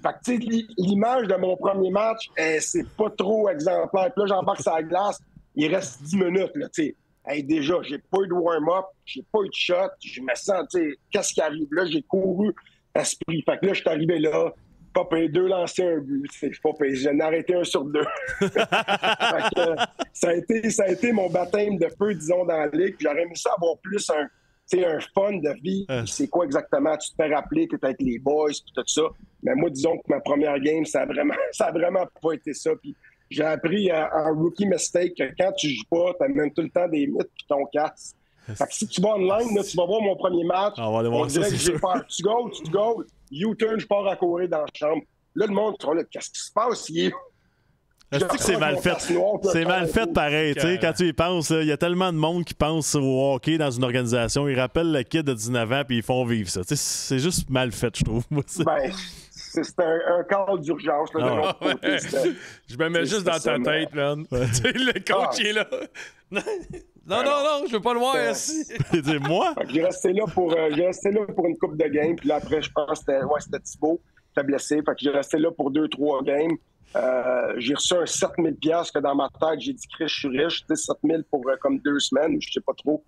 Fait que, tu sais, l'image de mon premier match, c'est pas trop exemplaire. Puis là, j'embarque sur la glace, il reste 10 minutes, là, tu sais. Hey, déjà, j'ai pas eu de warm-up, j'ai pas eu de shot, je me sens, tu sais, qu'est-ce qui arrive? Là, j'ai couru esprit. Fait que là, je suis arrivé là, pas payé 2 lancers, un but. C'est pas payé. J'en ai arrêté 1 sur 2. Fait que, ça a été mon baptême de feu, disons, dans la ligue. J'aurais aimé ça avoir plus un fun de vie. C'est quoi exactement? Tu te fais rappeler, tu es avec les boys, puis tout ça. Mais moi, disons que ma première game, ça a vraiment pas été ça. Puis j'ai appris en rookie mistake que quand tu joues pas, tu amènes tout le temps des mythes puis ton casse. Fait que si tu vas online, là, tu vas voir mon premier match, on dirait que j'ai peur. Tu go, U-turn, je pars à courir dans la chambre. Là, le monde, là, qu'est-ce qui se passe? Est-ce que c'est mal fait? C'est mal fait pareil. Quand tu y penses, il y a tellement de monde qui pense au hockey dans une organisation. Ils rappellent le kid de 19 ans puis ils font vivre ça. C'est juste mal fait, je trouve. Ben, c'est un call d'urgence. Là, côté, je me mets juste dans ta tête, man. Le coach est là. Non, je veux pas le voir ici. Moi? J'ai resté là pour une coupe de games. Puis là, après, je pense que c'était Thibault qui était blessé. Fait que j'ai resté là pour 2-3 games. J'ai reçu un 7 000 $ que dans ma tête, j'ai dit Chris, je suis riche. 7 000 pour comme 2 semaines, je sais pas trop.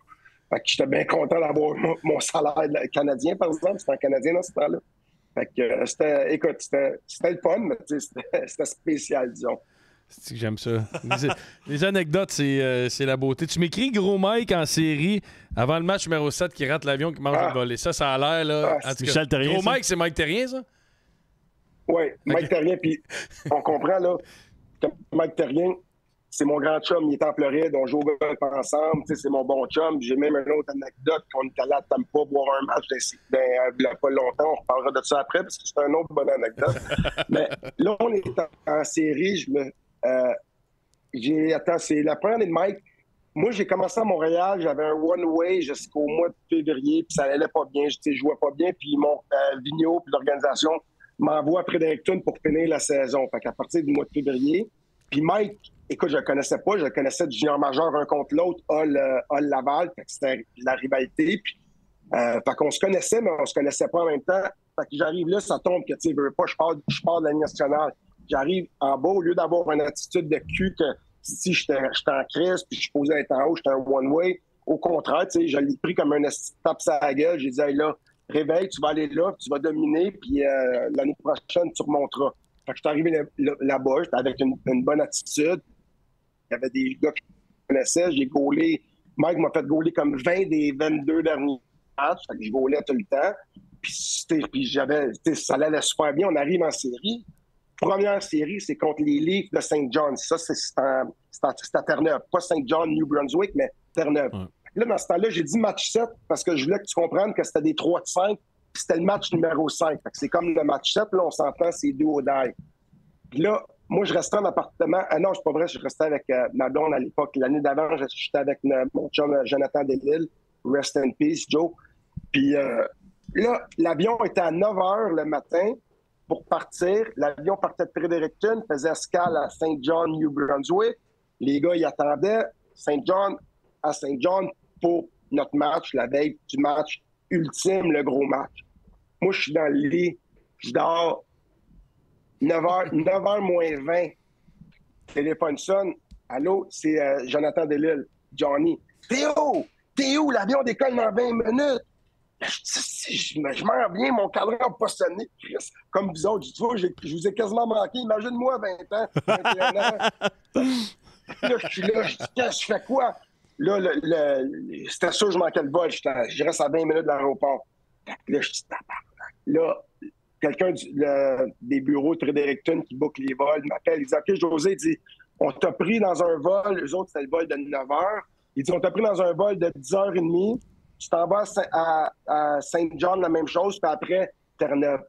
Fait que j'étais bien content d'avoir mon salaire canadien, par exemple. C'était un Canadien dans ce temps-là. Fait que c'était le fun, mais c'était spécial, disons. C'est que j'aime ça. Les anecdotes, c'est la beauté. Tu m'écris Gros Mike en série avant le match numéro 7 qui rate l'avion, qui mange le volet. Ça a l'air, là. Michel Terrien. Gros Mike, c'est Mike Terrien, ça? Oui, Mike Terrien. Puis on comprend, là, que Mike Terrien, c'est mon grand chum. Il est en Floride. On joue au golf ensemble. C'est mon bon chum. J'ai même une autre anecdote qu'on est allé à Tampa boire un match il n'y a pas longtemps. On reparlera de ça après parce que c'est une autre bonne anecdote. Mais là, on est en série. C'est la première année de Mike. Moi, j'ai commencé à Montréal, j'avais un one-way jusqu'au mois de février, puis ça allait pas bien, je jouais pas bien, puis mon Vigneault, puis l'organisation m'envoie à Fredericton pour finir la saison. Fait qu'à partir du mois de février, puis Mike, écoute, je le connaissais pas, je le connaissais du junior majeur un contre l'autre, Hall Laval, fait que c'était la rivalité, puis fait qu'on se connaissait, mais on se connaissait pas en même temps. Fait que j'arrive là, ça tombe que, tu sais, je pars de la Ligue nationale. J'arrive en bas, au lieu d'avoir une attitude de cul que si j'étais en crise puis je posais être en haut, j'étais un one-way. Au contraire, tu sais, je l'ai pris comme un tape sur la gueule. J'ai dit, hey, là, réveille, tu vas aller là, tu vas dominer, puis l'année prochaine, tu remonteras. Fait que je suis arrivé là-bas, j'étais avec une bonne attitude. Il y avait des gars que je connaissais. J'ai gaulé. Mike m'a fait gauler comme 20 des 22 derniers matchs. Fait que je gaulais tout le temps. Puis ça allait super bien. On arrive en série. Première série, c'est contre les Leafs de Saint John. Ça, c'est à Terre-Neuve. Pas Saint John, New Brunswick, mais Terre-Neuve. Ouais. Là, dans ce temps-là, j'ai dit match 7 parce que je voulais que tu comprennes que c'était des 3 de 5 puis c'était le match numéro 5. Fait que c'est comme le match 7, là, on s'entend, c'est do or die. Puis là, moi, je restais en appartement. Ah non, c'est pas vrai, je restais avec ma blonde à l'époque. L'année d'avant, j'étais avec mon chum Jonathan Delisle. Rest in peace, Joe. Puis là, l'avion était à 9 h le matin. Pour partir, l'avion partait de Fredericton, faisait escale à Saint John, New Brunswick. Les gars, ils attendaient à Saint John pour notre match, la veille du match ultime, le gros match. Moi, je suis dans le lit, je dors 9h moins 20. Téléphone sonne. Allô, c'est Jonathan Delisle. Johnny. Théo, l'avion décolle dans 20 minutes. Je m'en reviens, mon cadran n'a pas sonné, Chris. Comme vous autres, tu vois, je vous ai quasiment manqué. Imagine-moi 20 ans, 21 ans. Là, je suis là, je dis, je fais quoi? Là, c'était sûr que je manquais le vol. Je reste à 20 minutes de l'aéroport. Là, je dis, là, quelqu'un des bureaux de Fredericton qui book les vols m'appelle. Il dit, OK, José, il dit, on t'a pris dans un vol. Eux autres, c'était le vol de 9 h. Il dit, on t'a pris dans un vol de 10h30. Tu t'en vas à Saint John, la même chose, puis après, Terre-Neuve.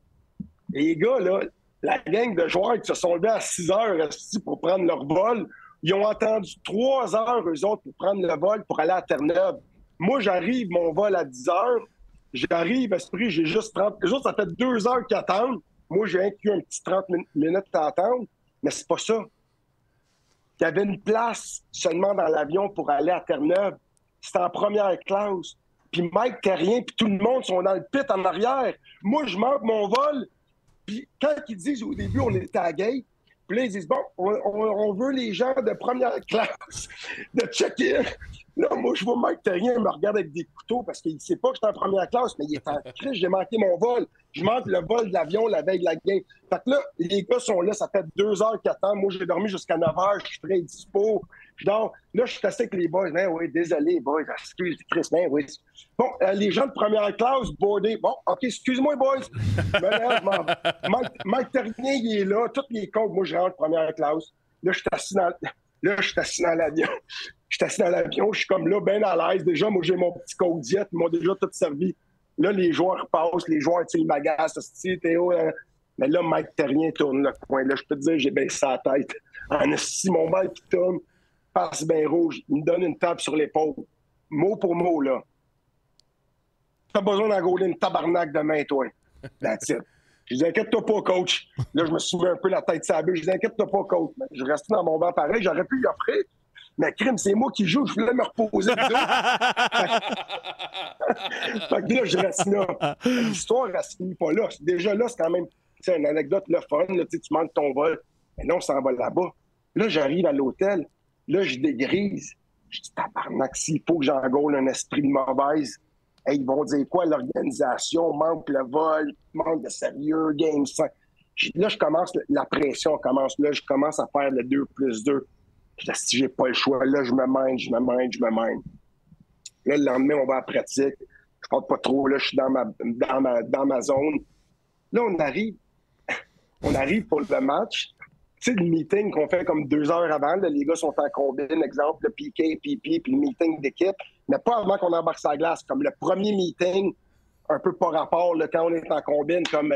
Et les gars, là, la gang de joueurs qui se sont levés à 6 h pour prendre leur vol, ils ont attendu 3 h, eux autres, pour prendre le vol pour aller à Terre-Neuve. Moi, j'arrive, mon vol à 10 h. J'arrive, esprit, j'ai juste 30... Les autres, ça fait 2 heures qu'ils attendent. Moi, j'ai inclus un petit 30 minutes à attendre, mais c'est pas ça. qu'il y avait une place seulement dans l'avion pour aller à Terre-Neuve. C'était en première classe. Puis Mike Terrien, puis tout le monde sont dans le pit en arrière. Moi, je manque mon vol. Puis quand ils disent au début, on était à gate, puis là, ils disent, bon, on veut les gens de première classe de check-in. Là, moi, je vois Mike Terrien me regarde avec des couteaux parce qu'il ne sait pas que j'étais en première classe, mais il est en crise, j'ai manqué mon vol. Je manque le vol de l'avion la veille de la game. Fait que là, les gars sont là, ça fait 2 heures qu'ils attendent. Moi, j'ai dormi jusqu'à 9 heures, je suis très dispo. Je dors. Là, je suis assis avec les boys. Ben oui, désolé, boys. Excuse, Chris, ben oui. Bon, les gens de première classe, boardés. Bon, OK, excuse-moi, boys. Mike Terrien, il est là. Tous les comptes, moi, je rentre première classe. Là, je suis assis dans l'avion. Je suis assis dans l'avion, je suis comme là, bien à l'aise. Déjà, moi, j'ai mon petit code diète. Ils m'ont déjà tout servi. Là, les joueurs passent, les joueurs, tu sais, ils m'agacent. Théo, mais là, Mike Terrien tourne le coin. Là, je peux te dire, j'ai baissé la tête. En esti, mon mal qui tourne, passe bien rouge. Il me donne une tape sur l'épaule. Mot pour mot, là. T'as besoin d'engoler une tabarnak demain, toi. That's it. Je dis, inquiète-toi pas, coach. Là, je me suis mis un peu la tête sur la bulle. Je dis, inquiète-toi pas, coach. Mais je restais dans mon banc pareil. J'aurais pu lui offrir. Mais crime, c'est moi qui joue. Je voulais me reposer le dos. Fait que là, je reste là. L'histoire, elle se finit pas là. Déjà là, c'est quand même une anecdote le fun. Là, tu manques ton vol. Mais là, on s'en va là-bas. Là, j'arrive à l'hôtel. Là, je dégrise. Je dis, tabarnak, s'il faut que j'engole un esprit de mauvaise, hey, ils vont dire quoi? L'organisation manque le vol, manque de sérieux, game 5. Là, je commence, la pression commence. Là, je commence à faire le 2+2. Je dis, si j'ai pas le choix, là, je me mène. Là, le lendemain, on va à la pratique. Je parle pas trop, là, je suis dans ma zone. Là, on arrive pour le match. Tu sais, le meeting qu'on fait comme 2 heures avant, là, les gars sont en combine, exemple, le PK, PP, puis le meeting d'équipe, mais pas avant qu'on embarque sa glace. Comme le premier meeting, un peu par rapport, là, quand on est en combine, comme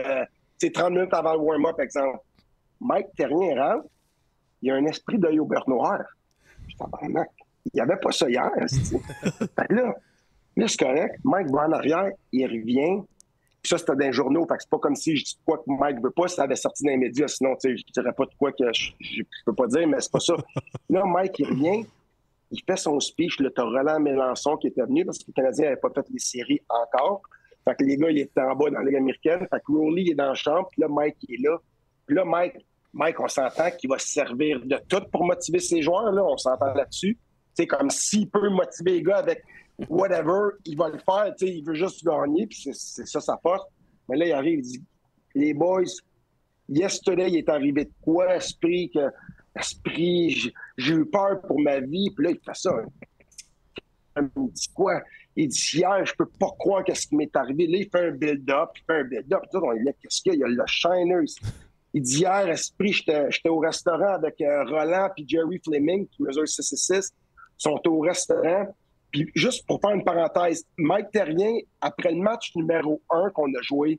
30 minutes avant le warm-up, exemple. Mike Terrien rentre. Il y a un esprit d'œil au beurre noir. Je suis tabarnak. Il n'y avait pas ça hier. Là, c'est correct. Mike va en arrière, il revient. Puis ça, c'était dans les journaux. Fait que c'est pas comme si je dis quoi que Mike veut pas, ça avait sorti dans les médias. Sinon, je dirais pas de quoi que je peux pas dire, mais c'est pas ça. Là, Mike, il revient. Il fait son speech. Là, t'as Roland Mélenchon qui était venu parce que le Canadien n'avait pas fait les séries encore. Fait que les gars, ils étaient en bas dans la Ligue américaine. Fait que Rowley est dans la chambre. Puis là, Mike il est là. Puis là, Mike, on s'entend qu'il va se servir de tout pour motiver ses joueurs. Là. On s'entend là-dessus. C'est comme s'il peut motiver les gars avec whatever, il va le faire. Il veut juste gagner, puis c'est ça sa force. Mais là, il arrive, il dit, les boys, yesterday, il est arrivé de quoi? Esprit, j'ai eu peur pour ma vie. Puis là, il fait ça. Il me dit quoi? Il dit, hier, je peux pas croire qu'est-ce qui m'est arrivé. Là, il fait un build-up. On lui dit, qu'est-ce qu'il y a? Il y a le Shiner ici. Il dit, hier, Esprit, j'étais au restaurant avec Roland puis Jerry Fleming, qui mesure 6'6", ils sont au restaurant. Puis juste pour faire une parenthèse, Mike Terrien, après le match numéro 1 qu'on a joué,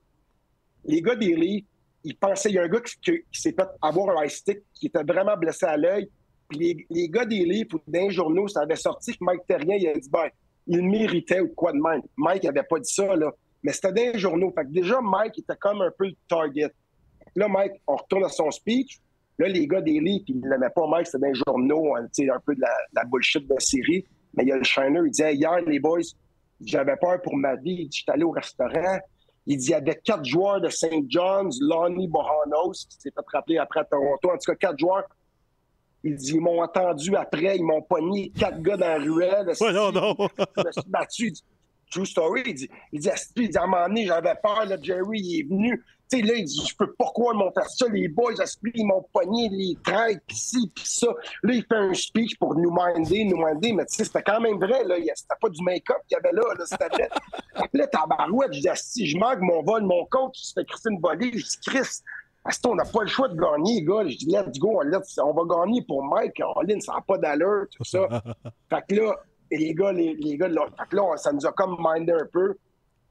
les gars des Leafs, ils pensaient, il y a un gars qui s'est fait avoir un ice stick, qui était vraiment blessé à l'œil. Puis les gars des Leafs, dans les journaux, ça avait sorti que Mike Terrien, il a dit, ben, il méritait ou quoi de même. Mike n'avait pas dit ça, là. Mais c'était dans les journaux. Fait que déjà, Mike était comme un peu le target. Là, Mike, on retourne à son speech. Là, les gars des Leafs, ils ne l'aimaient pas, Mike, c'était dans les journaux, un peu de la bullshit de la série. Mais il y a le Shiner, il disait, hier, les boys, j'avais peur pour ma vie. Il dit, j'étais allé au restaurant. Il dit, il y avait 4 joueurs de St. John's, Lonnie Bohanos, qui s'est fait rappeler après à Toronto. En tout cas, 4 joueurs. Il dit, ils m'ont entendu après, ils m'ont pogné 4 gars dans la ruelle. Ouais, non. Je me suis battu. Il dit, true story. Il dit, à un moment donné, j'avais peur, là, Jerry, il est venu. Tu sais, là, il dit, je peux pas croire qu'ils m'ont fait ça. Les boys, ils m'ont pogné les traites, pis ci, pis ça. Là, il fait un speech pour nous minder. Mais tu sais, c'était quand même vrai, là. C'était pas du make-up qu'il y avait là, c'était vrai. Là, tabarouette, je dis, si je manque mon vol, mon coach, il se fait crisser une volée. Je dis, Chris, on n'a pas le choix de gagner, gars. Je dis, let's go, on va gagner pour Mike. Lynn, ça n'a pas d'allure, tout ça. Fait que là, les gars, là, fait que là, ça nous a comme mindé un peu.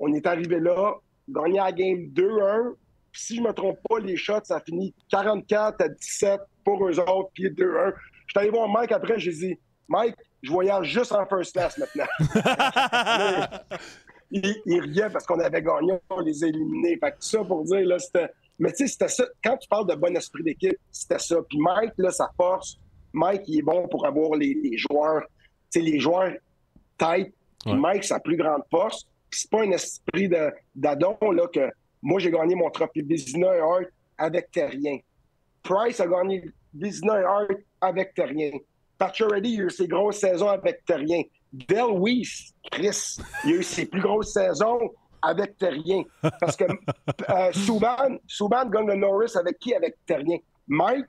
On est arrivé là, gagné la game 2-1. Puis si je me trompe pas, les shots, ça finit 44-17 pour eux autres, puis 2-1. Je suis allé voir Mike après, j'ai dit, Mike, je voyage juste en first class maintenant. il riait parce qu'on avait gagné, on les a éliminés. Fait que tout ça pour dire, là, c'était... Mais tu sais, c'était ça. Quand tu parles de bon esprit d'équipe, c'était ça. Puis Mike, là, sa force, Mike, il est bon pour avoir les joueurs, tu sais, les joueurs tête. Ouais. Mike, sa plus grande force, c'est pas un esprit d'adon, là, que moi, j'ai gagné mon trophée Vizina et Hart avec Terrien. Price a gagné Vizina et Hart avec Terrien. Pacioretty, il a eu ses grosses saisons avec Terrien. Del Weiss, Chris, il a eu ses plus grosses saisons avec Terrien. Parce que Subban gagne le Norris avec qui? Avec Terrien. Mike,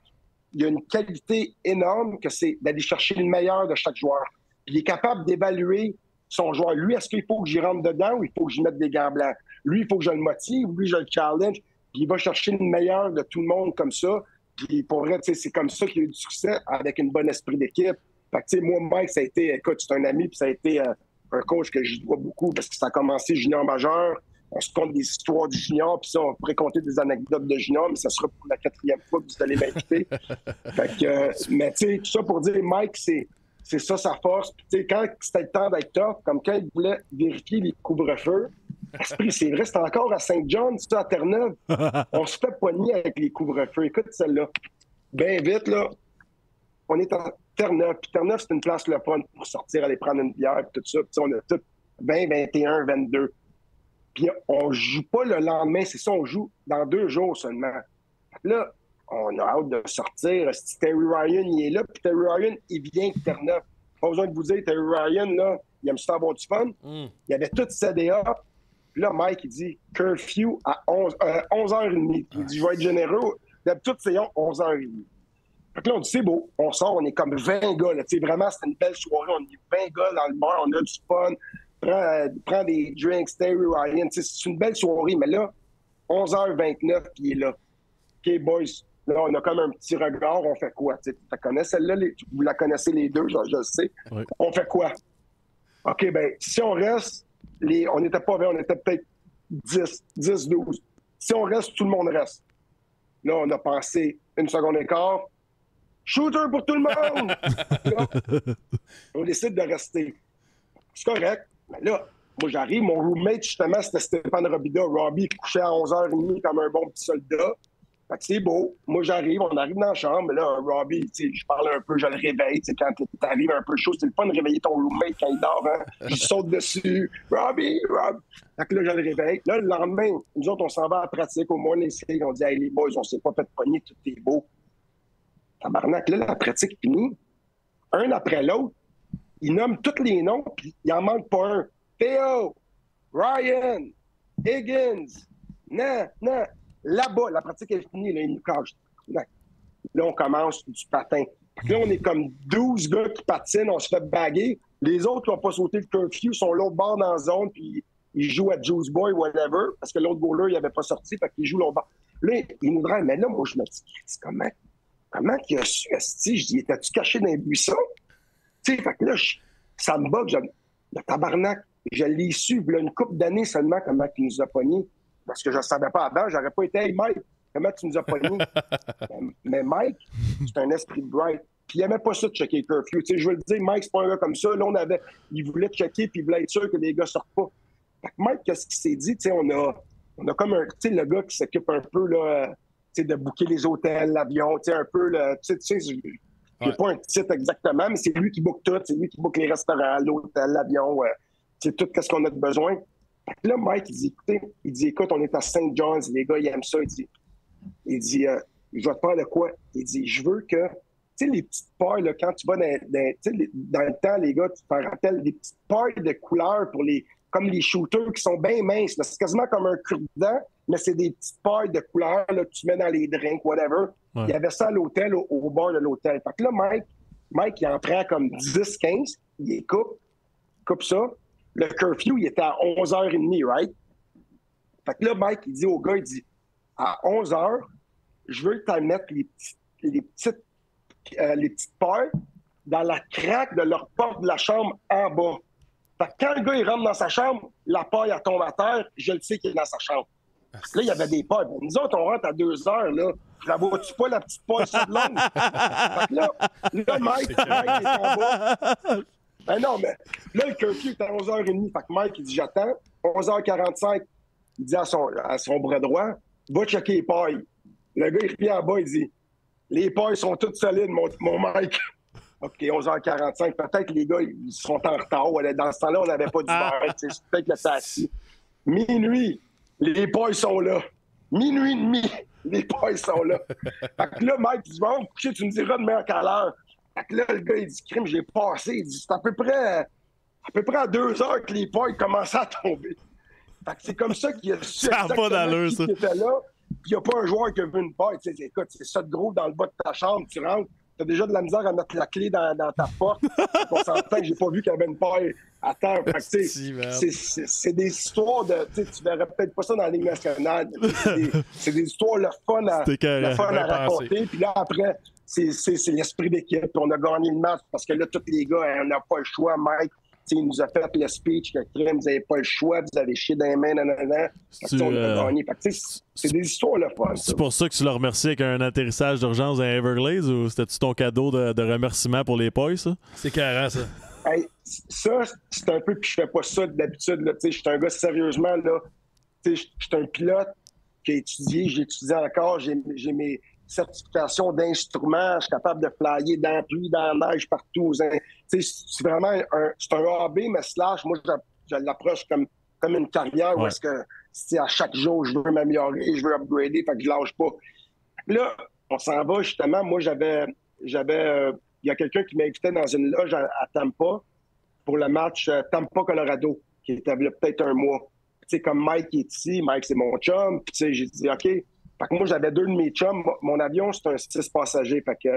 il a une qualité énorme que c'est d'aller chercher le meilleur de chaque joueur. Puis il est capable d'évaluer son joueur. Lui, est-ce qu'il faut que j'y rentre dedans ou il faut que j'y mette des gants blancs? Lui, il faut que je le motive. Lui, je le challenge. Puis il va chercher le meilleur de tout le monde comme ça. Puis pour vrai, c'est comme ça qu'il a eu du succès avec une bonne esprit d'équipe. Fait que, moi, Mike, ça a été, écoute, c'est un ami, puis ça a été un coach que je dois beaucoup parce que ça a commencé junior majeur. On se compte des histoires du junior, puis ça, on pourrait compter des anecdotes de junior, mais ça sera pour la 4e fois que vous allez m'inviter. Fait que, mais tu sais, tout ça pour dire, Mike, c'est ça sa force. Puis, tu sais, quand c'était le temps d'être tough, comme quand il voulait vérifier les couvre-feux, c'est vrai, c'est encore à Saint-John, c'est à Terre-Neuve. On se fait poigner avec les couvre-feux. Écoute celle-là. Bien vite, là, on est à Terre-Neuve. Puis Terre-Neuve, c'est une place le fun pour sortir, aller prendre une bière, tout ça. Puis on a tout 20, 21, 22. Puis on joue pas le lendemain, c'est ça, on joue dans 2 jours seulement. Là, on a hâte de sortir. Si Terry Ryan, il est là, puis Terry Ryan, il vient de Terre-Neuve. Pas besoin de vous dire, Terry Ryan, là, il aime ça avoir du fun. Il avait tout CDA. Puis là, Mike, il dit curfew à 11h30. Il dit, je vais être généreux. D'habitude, c'est 11h30. Fait que là, on dit, c'est beau. On sort, on est comme 20 gars. Là. Vraiment, c'était une belle soirée. On est 20 gars dans le bar, on a du fun. Prends des drinks, Terry Ryan. C'est une belle soirée. Mais là, 11h29, puis il est là. OK, boys. Là, on a comme un petit regard. On fait quoi? Tu connais celle-là? Vous la connaissez les deux, je le sais. Oui. On fait quoi? OK, ben si on reste, on n'était pas 20, on était peut-être 10, 12. Si on reste, tout le monde reste. Là, on a pensé 1 seconde et quart. Shooter pour tout le monde! Là, on décide de rester. C'est correct. Mais là, moi, j'arrive. Mon roommate, justement, c'était Stéphane Robida. Robbie couchait à 11h30 comme un bon petit soldat. Fait que c'est beau. Moi, j'arrive. On arrive dans la chambre. Là, Robbie, je parle un peu, je le réveille. Quand t'arrives un peu chaud, c'est le fun de réveiller ton roommate quand il dort. Hein? Je saute dessus. Robbie! Fait que là, je le réveille. Là, le lendemain, nous autres, on s'en va à la pratique. Au moins, on dit, hey, les boys, on s'est pas fait pogner, tout est beau. Tabarnak, là, la pratique finie. Un après l'autre, ils nomment tous les noms, puis il en manque pas un. Theo, Ryan, Higgins, non. Là-bas, la pratique est finie, là, ils nous cachent. Là, on commence du patin. Là, on est comme 12 gars qui patinent, on se fait baguer. Les autres qui n'ont pas sauté le curfew sont l'autre bord dans la zone, puis ils jouent à Juice Boy, whatever, parce que l'autre goaler, il n'avait pas sorti, fait qu'ils jouent l'autre bord. Là, ils nous draient, mais là, moi, je me dis, comment qu'il a su, esti? Je dis, étais-tu caché dans les buissons? Tu sais, fait que là, ça me bug, le tabarnak, je l'ai su, il y a une couple d'années seulement, comment il nous a pognés. Parce que je ne savais pas avant, j'aurais pas été, hey Mike, comment tu nous as pognés? Mais Mike, c'est un esprit de bright. Puis il n'aimait pas ça de checker le curfew. Tu sais, je veux le dire, Mike, c'est pas un gars comme ça. Là, il voulait checker, puis il voulait être sûr que les gars sortent pas. Fait que Mike, qu'est-ce qu'il s'est dit? Tu sais, on a comme un, tu sais, le gars qui s'occupe un peu, là, tu sais, de booker les hôtels, l'avion, tu sais, un peu, tu sais, j'ai pas un titre exactement, mais c'est lui qui book tout, c'est lui qui book les restaurants, l'hôtel, l'avion, c'est tout ce qu'on a de besoin. Fait que là, Mike, il dit, écoute, on est à St. John's, les gars, ils aiment ça. Il dit, je vais te faire de quoi? Il dit, je veux que, tu sais, les petites pailles, là, quand tu vas dans le temps, les gars, tu te rappelles des petites pailles de couleurs pour comme les shooters qui sont bien minces. Là. C'est quasiment comme un cure-dent, mais c'est des petites pailles de couleurs là, que tu mets dans les drinks, whatever. Ouais. Il y avait ça à l'hôtel, au bar de l'hôtel. Fait que là, Mike, il en prend comme 10-15, il coupe ça. Le curfew, il était à 11h30, right? Fait que là, Mike, il dit au gars, il dit, à 11h, je veux que tu ailles mettre les petites pailles dans la craque de leur porte de la chambre en bas. Fait que quand le gars, il rentre dans sa chambre, la paille, elle tombe à terre, je le sais qu'il est dans sa chambre. Là, il y avait des pailles. Nous autres, on rentre à 2h, là. La vois-tu pas, la petite paille sur l'homme? Fait que là, Mike est en bas. Ben non, mais là, le curfew est à 11h30. Fait que Mike, il dit, j'attends. 11h45, il dit à son bras droit, va checker les pailles. Le gars, il revient en bas, il dit, Les points sont tous solides, mon Mike. OK, 11h45. Peut-être les gars, ils sont en retard. Dans ce temps-là, on n'avait pas d'hiver. Peut-être le taxi. Minuit, les points sont là. Minuit et demi, les points sont là. Fait que là, Mike, tu dis, bon, coucher, tu me diras demain à quelle heure. Fait que là, le gars, il dit, crime, j'ai passé. Il dit, c'est à peu près à 2 heures que les points commençaient à tomber. Fait que c'est comme ça qu'il y a su ça n'a pas d'allure, ça. Qui était là. Puis il n'y a pas un joueur qui a vu une paille. Écoute, c'est ça de gros dans le bas de ta chambre. Tu rentres, tu as déjà de la misère à mettre la clé dans ta porte. On s'entend que j'ai pas vu qu'il y avait une paille à terre. C'est des histoires de... Tu verrais peut-être pas ça dans la Ligue nationale. C'est des histoires le fun à raconter. Puis là, après, c'est l'esprit d'équipe. Puis on a gagné le match parce que là, tous les gars, on n'a pas le choix. Mike, il nous a fait le speech que crème, vous n'avez pas le choix, vous avez chié dans les mains, nanana. On a gagné. C'est des histoires le fun. C'est pour ça que tu l'as remercié avec un atterrissage d'urgence à Everglades ou c'était-tu ton cadeau de remerciement pour les points, ça? C'est carré, ça. Hey, ça, c'est un peu, puis je fais pas ça d'habitude. Je suis un gars sérieusement, là. Je suis un pilote qui a étudié, j'ai étudié encore, j'ai mes certifications d'instruments, je suis capable de flyer dans la pluie, dans la neige, partout. C'est vraiment un AB, mais slash, moi, je l'approche comme une carrière où est-ce que à chaque jour, je veux m'améliorer, je veux upgrader, fait que je lâche pas. Là, on s'en va, justement. Moi, il y a quelqu'un qui m'invitait dans une loge à Tampa pour le match Tampa-Colorado, qui était peut-être un mois. Comme Mike est ici, Mike, c'est mon chum. Puis j'ai dit, OK. Fait que moi, j'avais 2 de mes chums. Mon avion, c'est un 6 passagers. Fait que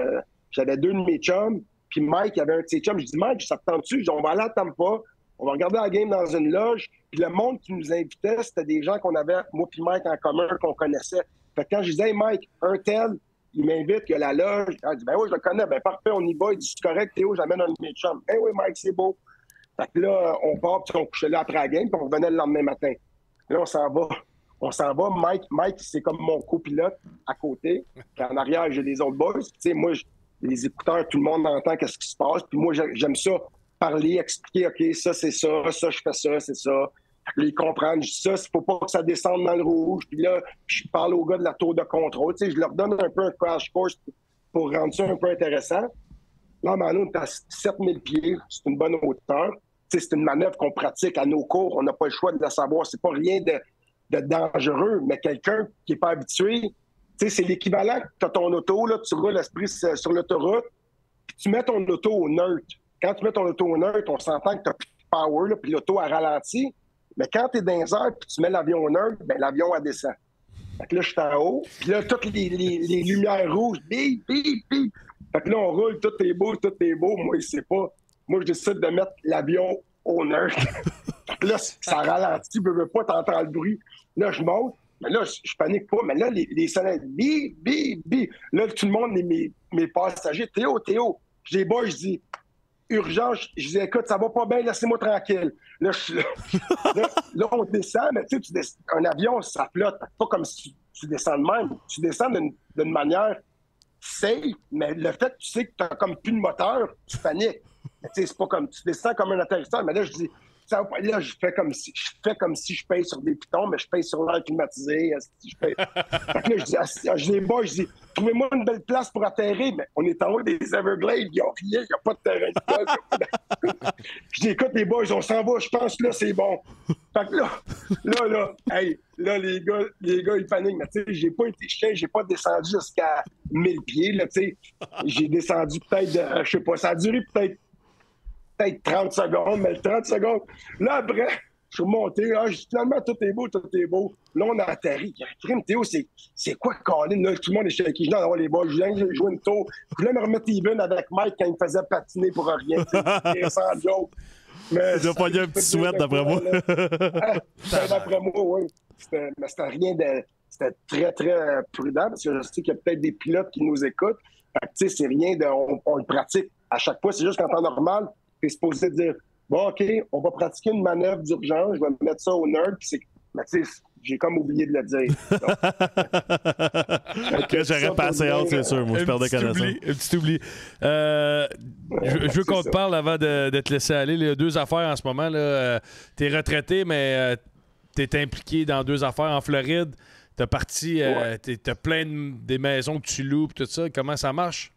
j'avais 2 de mes chums. Puis Mike, il avait un de ses chums. Je dis, Mike, ça te tente-tu? On va aller à Tampa. On va regarder la game dans une loge. Puis le monde qui nous invitait, c'était des gens qu'on avait, moi puis Mike, en commun, qu'on connaissait. Fait que quand je disais, hey, Mike, un tel, il m'invite, il y a la loge. Il dit, ben oui, je le connais. Ben parfait, on y va. Il dit, c'est correct, Théo, j'amène un de mes chums. Eh oui, Mike, c'est beau. Fait que là, on part, puis on couchait là après la game, puis on revenait le lendemain matin. Là, on s'en va. Mike, c'est comme mon copilote à côté. Puis en arrière, j'ai des autres boys. Tu sais, moi, les écouteurs, tout le monde entend qu'est-ce qui se passe. Puis moi, j'aime ça, parler, expliquer, OK, ça, c'est ça, je fais ça, c'est ça. Puis ils comprennent. Je dis ça, il faut pas que ça descende dans le rouge. Puis là, je parle aux gars de la tour de contrôle. Tu sais, je leur donne un peu un crash course pour rendre ça un peu intéressant. Là, maintenant, on est à 7000 pieds. C'est une bonne hauteur. Tu sais, c'est une manœuvre qu'on pratique à nos cours. On n'a pas le choix de la savoir. C'est pas rien de dangereux, mais quelqu'un qui n'est pas habitué, tu sais, c'est l'équivalent que tu as ton auto, là, tu roules l'esprit sur l'autoroute, puis tu mets ton auto au neutre. Quand tu mets ton auto au neutre, on s'entend que tu as plus de power, là, puis l'auto a ralenti, mais quand tu es dans les airs puis tu mets l'avion au neutre, ben l'avion, elle descend. Fait que là, je suis en haut, puis là, toutes les lumières rouges, bip, bip, bip. Fait que là, on roule, tout est beau. Moi, il sait pas. Moi, je décide de mettre l'avion au neutre. Fait que là, ça ralentit, je veux pas, t'entends le bruit. Là, je monte, mais là, je panique pas. Mais là, les sonnettes, bip, bip, bip. Là, tout le monde, mes passagers, Théo. Puis les boys, je dis, urgence. Je dis, écoute, ça va pas bien, laissez-moi tranquille. Là, là, on descend, mais tu sais, un avion, ça flotte. Pas comme si tu descends de même. Tu descends d'une manière safe, mais le fait que tu sais que t'as comme plus de moteur, tu paniques. Tu sais, c'est pas comme, tu descends comme un atterrisseur. Mais là, je dis, là, je fais comme si je paye sur des pitons, mais je paye sur l'air climatisé. Je paye. Fait que là, je dis, boys, je dis, trouvez-moi une belle place pour atterrir. Mais on est en haut des Everglades, il n'y a rien, il n'y a pas de terrain de golf. Je dis, écoute, les boys, on s'en va, je pense que là, c'est bon. Fait que là, les gars, ils paniquent. Mais tu sais, j'ai pas été chien, j'ai pas descendu jusqu'à 1000 pieds, là, tu sais. J'ai descendu peut-être, je sais pas, ça a duré peut-être 30 secondes, mais 30 secondes. Là, après, je suis remonté. Finalement, tout est beau. Là, on a atterri. Crime, Théo, c'est quoi, Colin? Là, tout le monde est chez qui? Je dis, les boys, je viens de jouer une tour. Je voulais me remettre even avec Mike quand il me faisait patiner pour rien. Sans joke. Mais il a pas eu un petit sweat, d'après moi. D'après moi, oui. Mais c'était rien de... C'était très, très prudent, parce que je sais qu'il y a peut-être des pilotes qui nous écoutent. Tu sais, c'est rien de... On le pratique à chaque fois. C'est juste qu'en temps normal, t'es supposé dire, bon, OK, on va pratiquer une manœuvre d'urgence, je vais mettre ça au nerd, puis c'est... Mais tu sais, j'ai comme oublié de le dire. J'aurais passé hâte, c'est sûr. Moi, je perdais connaissance. Un petit oubli. Je veux qu'on te parle avant de te laisser aller. Il y a 2 affaires en ce moment. Tu es retraité, mais tu es impliqué dans 2 affaires. En Floride, t'as parti, t'as plein des maisons que tu loues, pis tout ça. Comment ça marche?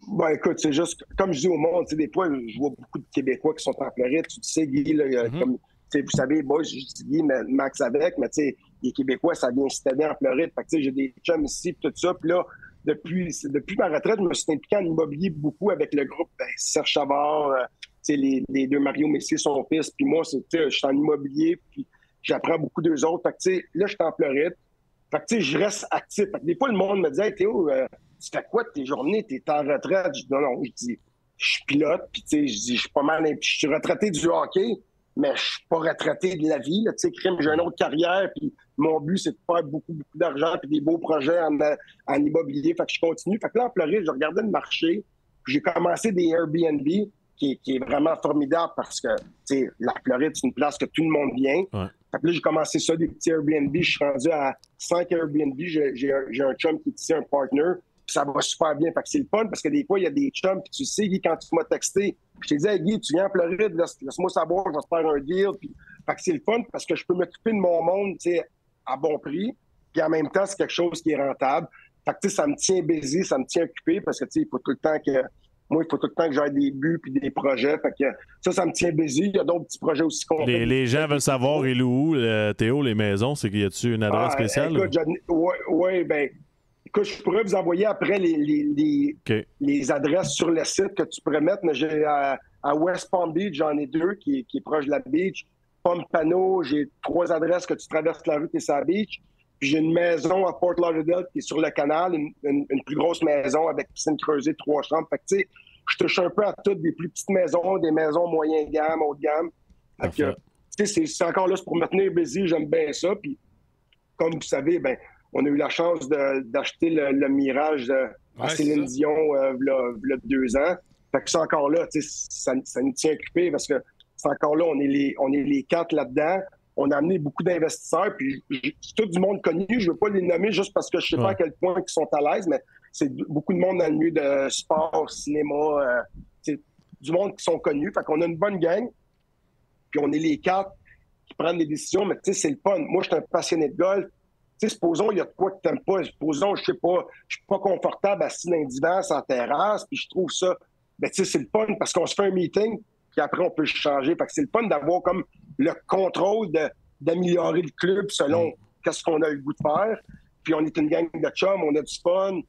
Ben, écoute, c'est juste, comme je dis au monde, des fois, je vois beaucoup de Québécois qui sont en Floride. Tu sais, Guy, là, comme, vous savez, boys, je dis Guy, mais Max avec, mais tu sais, les Québécois, ça vient s'établir en Floride. Fait que, tu sais, j'ai des chums ici, tout ça. Puis là, depuis ma retraite, je me suis impliqué en immobilier beaucoup avec le groupe Serge Chavard, les deux Mario Messier, son fils. Puis moi, je suis en immobilier, puis j'apprends beaucoup d'eux autres. Fait que, tu sais, là, je suis en Floride. Fait que, tu sais, je reste actif. Fait que des fois, le monde me dit, hey, Théo, tu fais quoi de tes journées? T'es en retraite? Je dis, non, je dis, je suis pilote, puis tu sais, je dis, je suis pas mal, je suis retraité du hockey, mais je suis pas retraité de la vie, tu sais, crime, j'ai une autre carrière, puis mon but, c'est de faire beaucoup d'argent, puis des beaux projets en immobilier, fait que je continue. Fait que là, en Floride, je regardais le marché, puis j'ai commencé des Airbnb, qui est vraiment formidable, parce que, tu sais, la Floride, c'est une place que tout le monde vient. Ouais. Fait que là, j'ai commencé ça, des petits Airbnb, je suis rendu à 5 Airbnb, j'ai un chum qui est ici, un partner, puis ça va super bien. Fait que c'est le fun parce que des fois, il y a des chums, puis tu sais, Guy, quand tu m'as texté, je t'ai dit, hey, Guy, tu viens en Floride, laisse-moi savoir, je vais te faire un deal. Puis, fait que c'est le fun parce que je peux m'occuper de mon monde, tu sais, à bon prix. Puis en même temps, c'est quelque chose qui est rentable. Fait que, tu sais, ça me tient busy, ça me tient occupé parce que, tu sais, il faut tout le temps que j'aille des buts puis des projets. Fait que ça me tient busy. Il y a d'autres petits projets aussi qu'on fait. Les gens veulent savoir, il est où, Théo, les maisons? C'est qu'il y a-tu une adresse spéciale? Écoute, ben, écoute, je pourrais vous envoyer après les adresses sur le site que tu pourrais mettre, mais j'ai à West Palm Beach, j'en ai 2 qui est proche de la beach. Pompano, j'ai 3 adresses que tu traverses la rue, tu es sur la beach. Puis j'ai une maison à Fort Lauderdale qui est sur le canal, une plus grosse maison avec piscine creusée, 3 chambres. Fait que, tu sais, je touche un peu à toutes, des plus petites maisons, des maisons moyen gamme, haut de gamme. Fait que, tu sais, c'est encore là, c'est pour me tenir busy, j'aime bien ça. Puis, comme vous savez, ben, on a eu la chance d'acheter le Mirage à Céline Dion il y a 2 ans. Fait que c'est encore là, tu sais, ça nous tient occupé parce que c'est encore là, on est les 4 là-dedans. On a amené beaucoup d'investisseurs, puis c'est tout du monde connu. Je ne veux pas les nommer juste parce que je ne sais pas à quel point ils sont à l'aise, mais c'est beaucoup de monde dans le milieu de sport, cinéma, du monde qui sont connus. Fait qu'on a une bonne gang, puis on est les 4 qui prennent des décisions, mais tu sais, c'est le fun. Moi, je suis un passionné de golf. Tu sais, supposons, il y a de quoi que tu n'aimes pas. Supposons, je sais pas, je suis pas confortable assis dans un divan sur la terrasse, puis je trouve ça, ben tu sais, c'est le fun parce qu'on se fait un meeting, puis après, on peut changer. Fait que c'est le fun d'avoir comme le contrôle d'améliorer le club selon qu'est-ce qu'on a le goût de faire. Puis on est une gang de chums, on a du fun.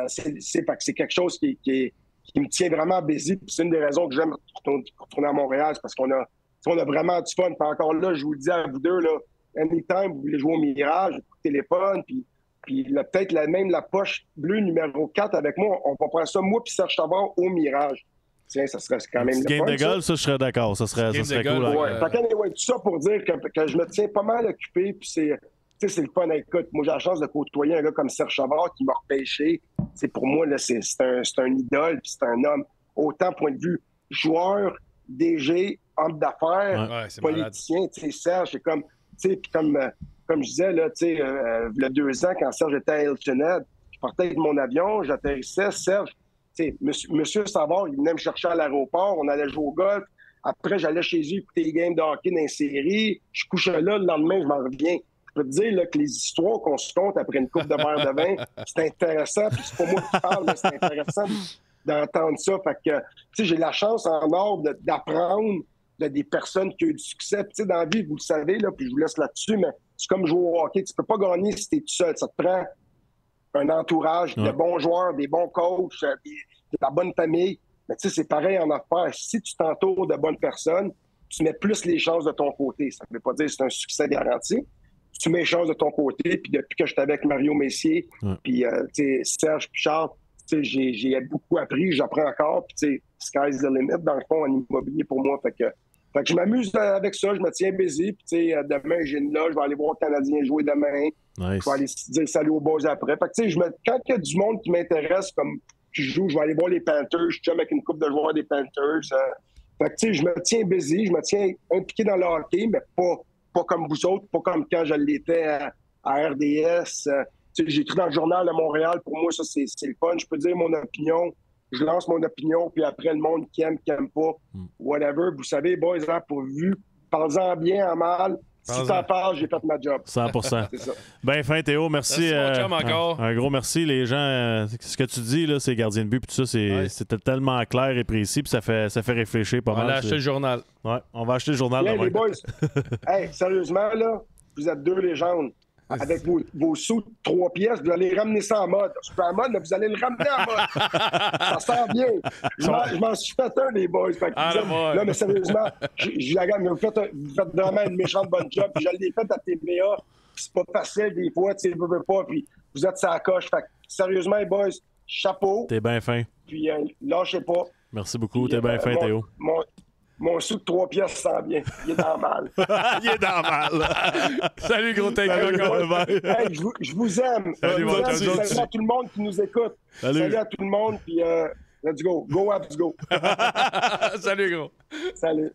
Fait que c'est quelque chose qui me tient vraiment busy. Puis c'est une des raisons que j'aime retourner à Montréal, c'est parce qu'on a vraiment du fun. Puis encore là, je vous le dis à vous deux, là, anytime, vous voulez jouer au Mirage, coup de téléphone, puis peut-être même la poche bleue numéro 4 avec moi, on va prendre ça, moi puis Serge Chavard, au Mirage. Tiens, ça serait quand même le game fun, de golf, ça, je serais d'accord. Ça serait cool. Ouais. Fait qu'anyway, tout ça pour dire que je me tiens pas mal occupé, puis c'est le fun. Écoute, moi, j'ai la chance de côtoyer un gars comme Serge Chavard qui m'a repêché. Pour moi, là, c'est un idole, puis c'est un homme. Autant point de vue joueur, DG, homme d'affaires, politicien. Serge, c'est comme, comme je disais, là, il y a 2 ans, quand Serge était à Hilton Head, je partais avec mon avion, j'atterrissais, Serge, Monsieur Savard, il venait me chercher à l'aéroport, on allait jouer au golf. Après, j'allais chez lui écouter les games de hockey dans les séries. Je couchais là, le lendemain, je m'en reviens. Je peux te dire là, que les histoires qu'on se compte après une coupe de verre de vin, c'est intéressant. Puis c'est pas moi qui parle, mais c'est intéressant d'entendre ça. Fait que, j'ai la chance en or d'apprendre de des personnes qui ont eu du succès. Puis, dans la vie, vous le savez, là, puis je vous laisse là-dessus, mais c'est comme jouer au hockey. Tu peux pas gagner si tu es tout seul. Ça te prend un entourage de bons joueurs, des bons coachs, de la bonne famille. Mais tu sais, c'est pareil en affaires. Si tu t'entoures de bonnes personnes, tu mets plus les chances de ton côté. Ça ne veut pas dire que c'est un succès garanti. Tu mets les chances de ton côté. Puis depuis que j'étais avec Mario Messier, puis Serge Pichard, j'ai beaucoup appris, j'apprends encore. Puis tu sais, sky's the limit, dans le fond, en immobilier pour moi. Fait que je m'amuse avec ça, je me tiens busy. Puis tu sais, demain, j'ai une loge, je vais aller voir le Canadien jouer demain. Nice. Je vais aller dire salut aux boys après. Fait que tu sais, quand il y a du monde qui m'intéresse, comme qui joue, je vais aller voir les Panthers, je suis avec une couple de joueurs des Panthers. Fait que tu sais, je me tiens busy, je me tiens impliqué dans le hockey, mais pas comme vous autres, pas comme quand je l'étais à RDS. Tu sais, j'ai écrit dans le journal de Montréal, pour moi, ça, c'est le fun. Je peux dire mon opinion, je lance mon opinion, puis après, le monde qui aime pas, whatever. Vous savez, boys, hein, pour vu, parlez-en bien, en mal, Si t'en parles, j'ai fait ma job. 100%. C'est ça. Ben fin, Théo, merci. Merci, mon chum, encore. Un gros merci. Les gens, ce que tu dis, là, c'est gardien de but, puis tout ça, c'était tellement clair et précis, puis ça fait réfléchir pas On mal. a acheté le journal. Ouais, on va acheter le journal Hey, demain. les boys, hey, sérieusement, là, vous êtes 2 légendes. Avec vos sous de 3 pièces, vous allez ramener ça en mode. Je suis pas en mode, mais vous allez le ramener en mode. Ça sent bien. Je m'en suis fait un, les boys. Fait que là, mais sérieusement, je la gagne. Vous faites vraiment une méchante bonne job. Puis je l'ai fait à TVA. C'est pas facile des fois, tu sais, vous veux pas. Puis vous êtes sur la coche. Fait que sérieusement, les boys, chapeau. T'es bien fin. Puis lâchez pas. Merci beaucoup. T'es bien fin, Théo. Mon sou de 3 pièces sent bien. Il est dans le mal. Il est dans le mal. Salut, gros take. Hey, je vous aime. Salut, Salut à tout le monde qui nous écoute. Salut à tout le monde. Puis let's go. Go, Habs, go. Salut, gros. Salut.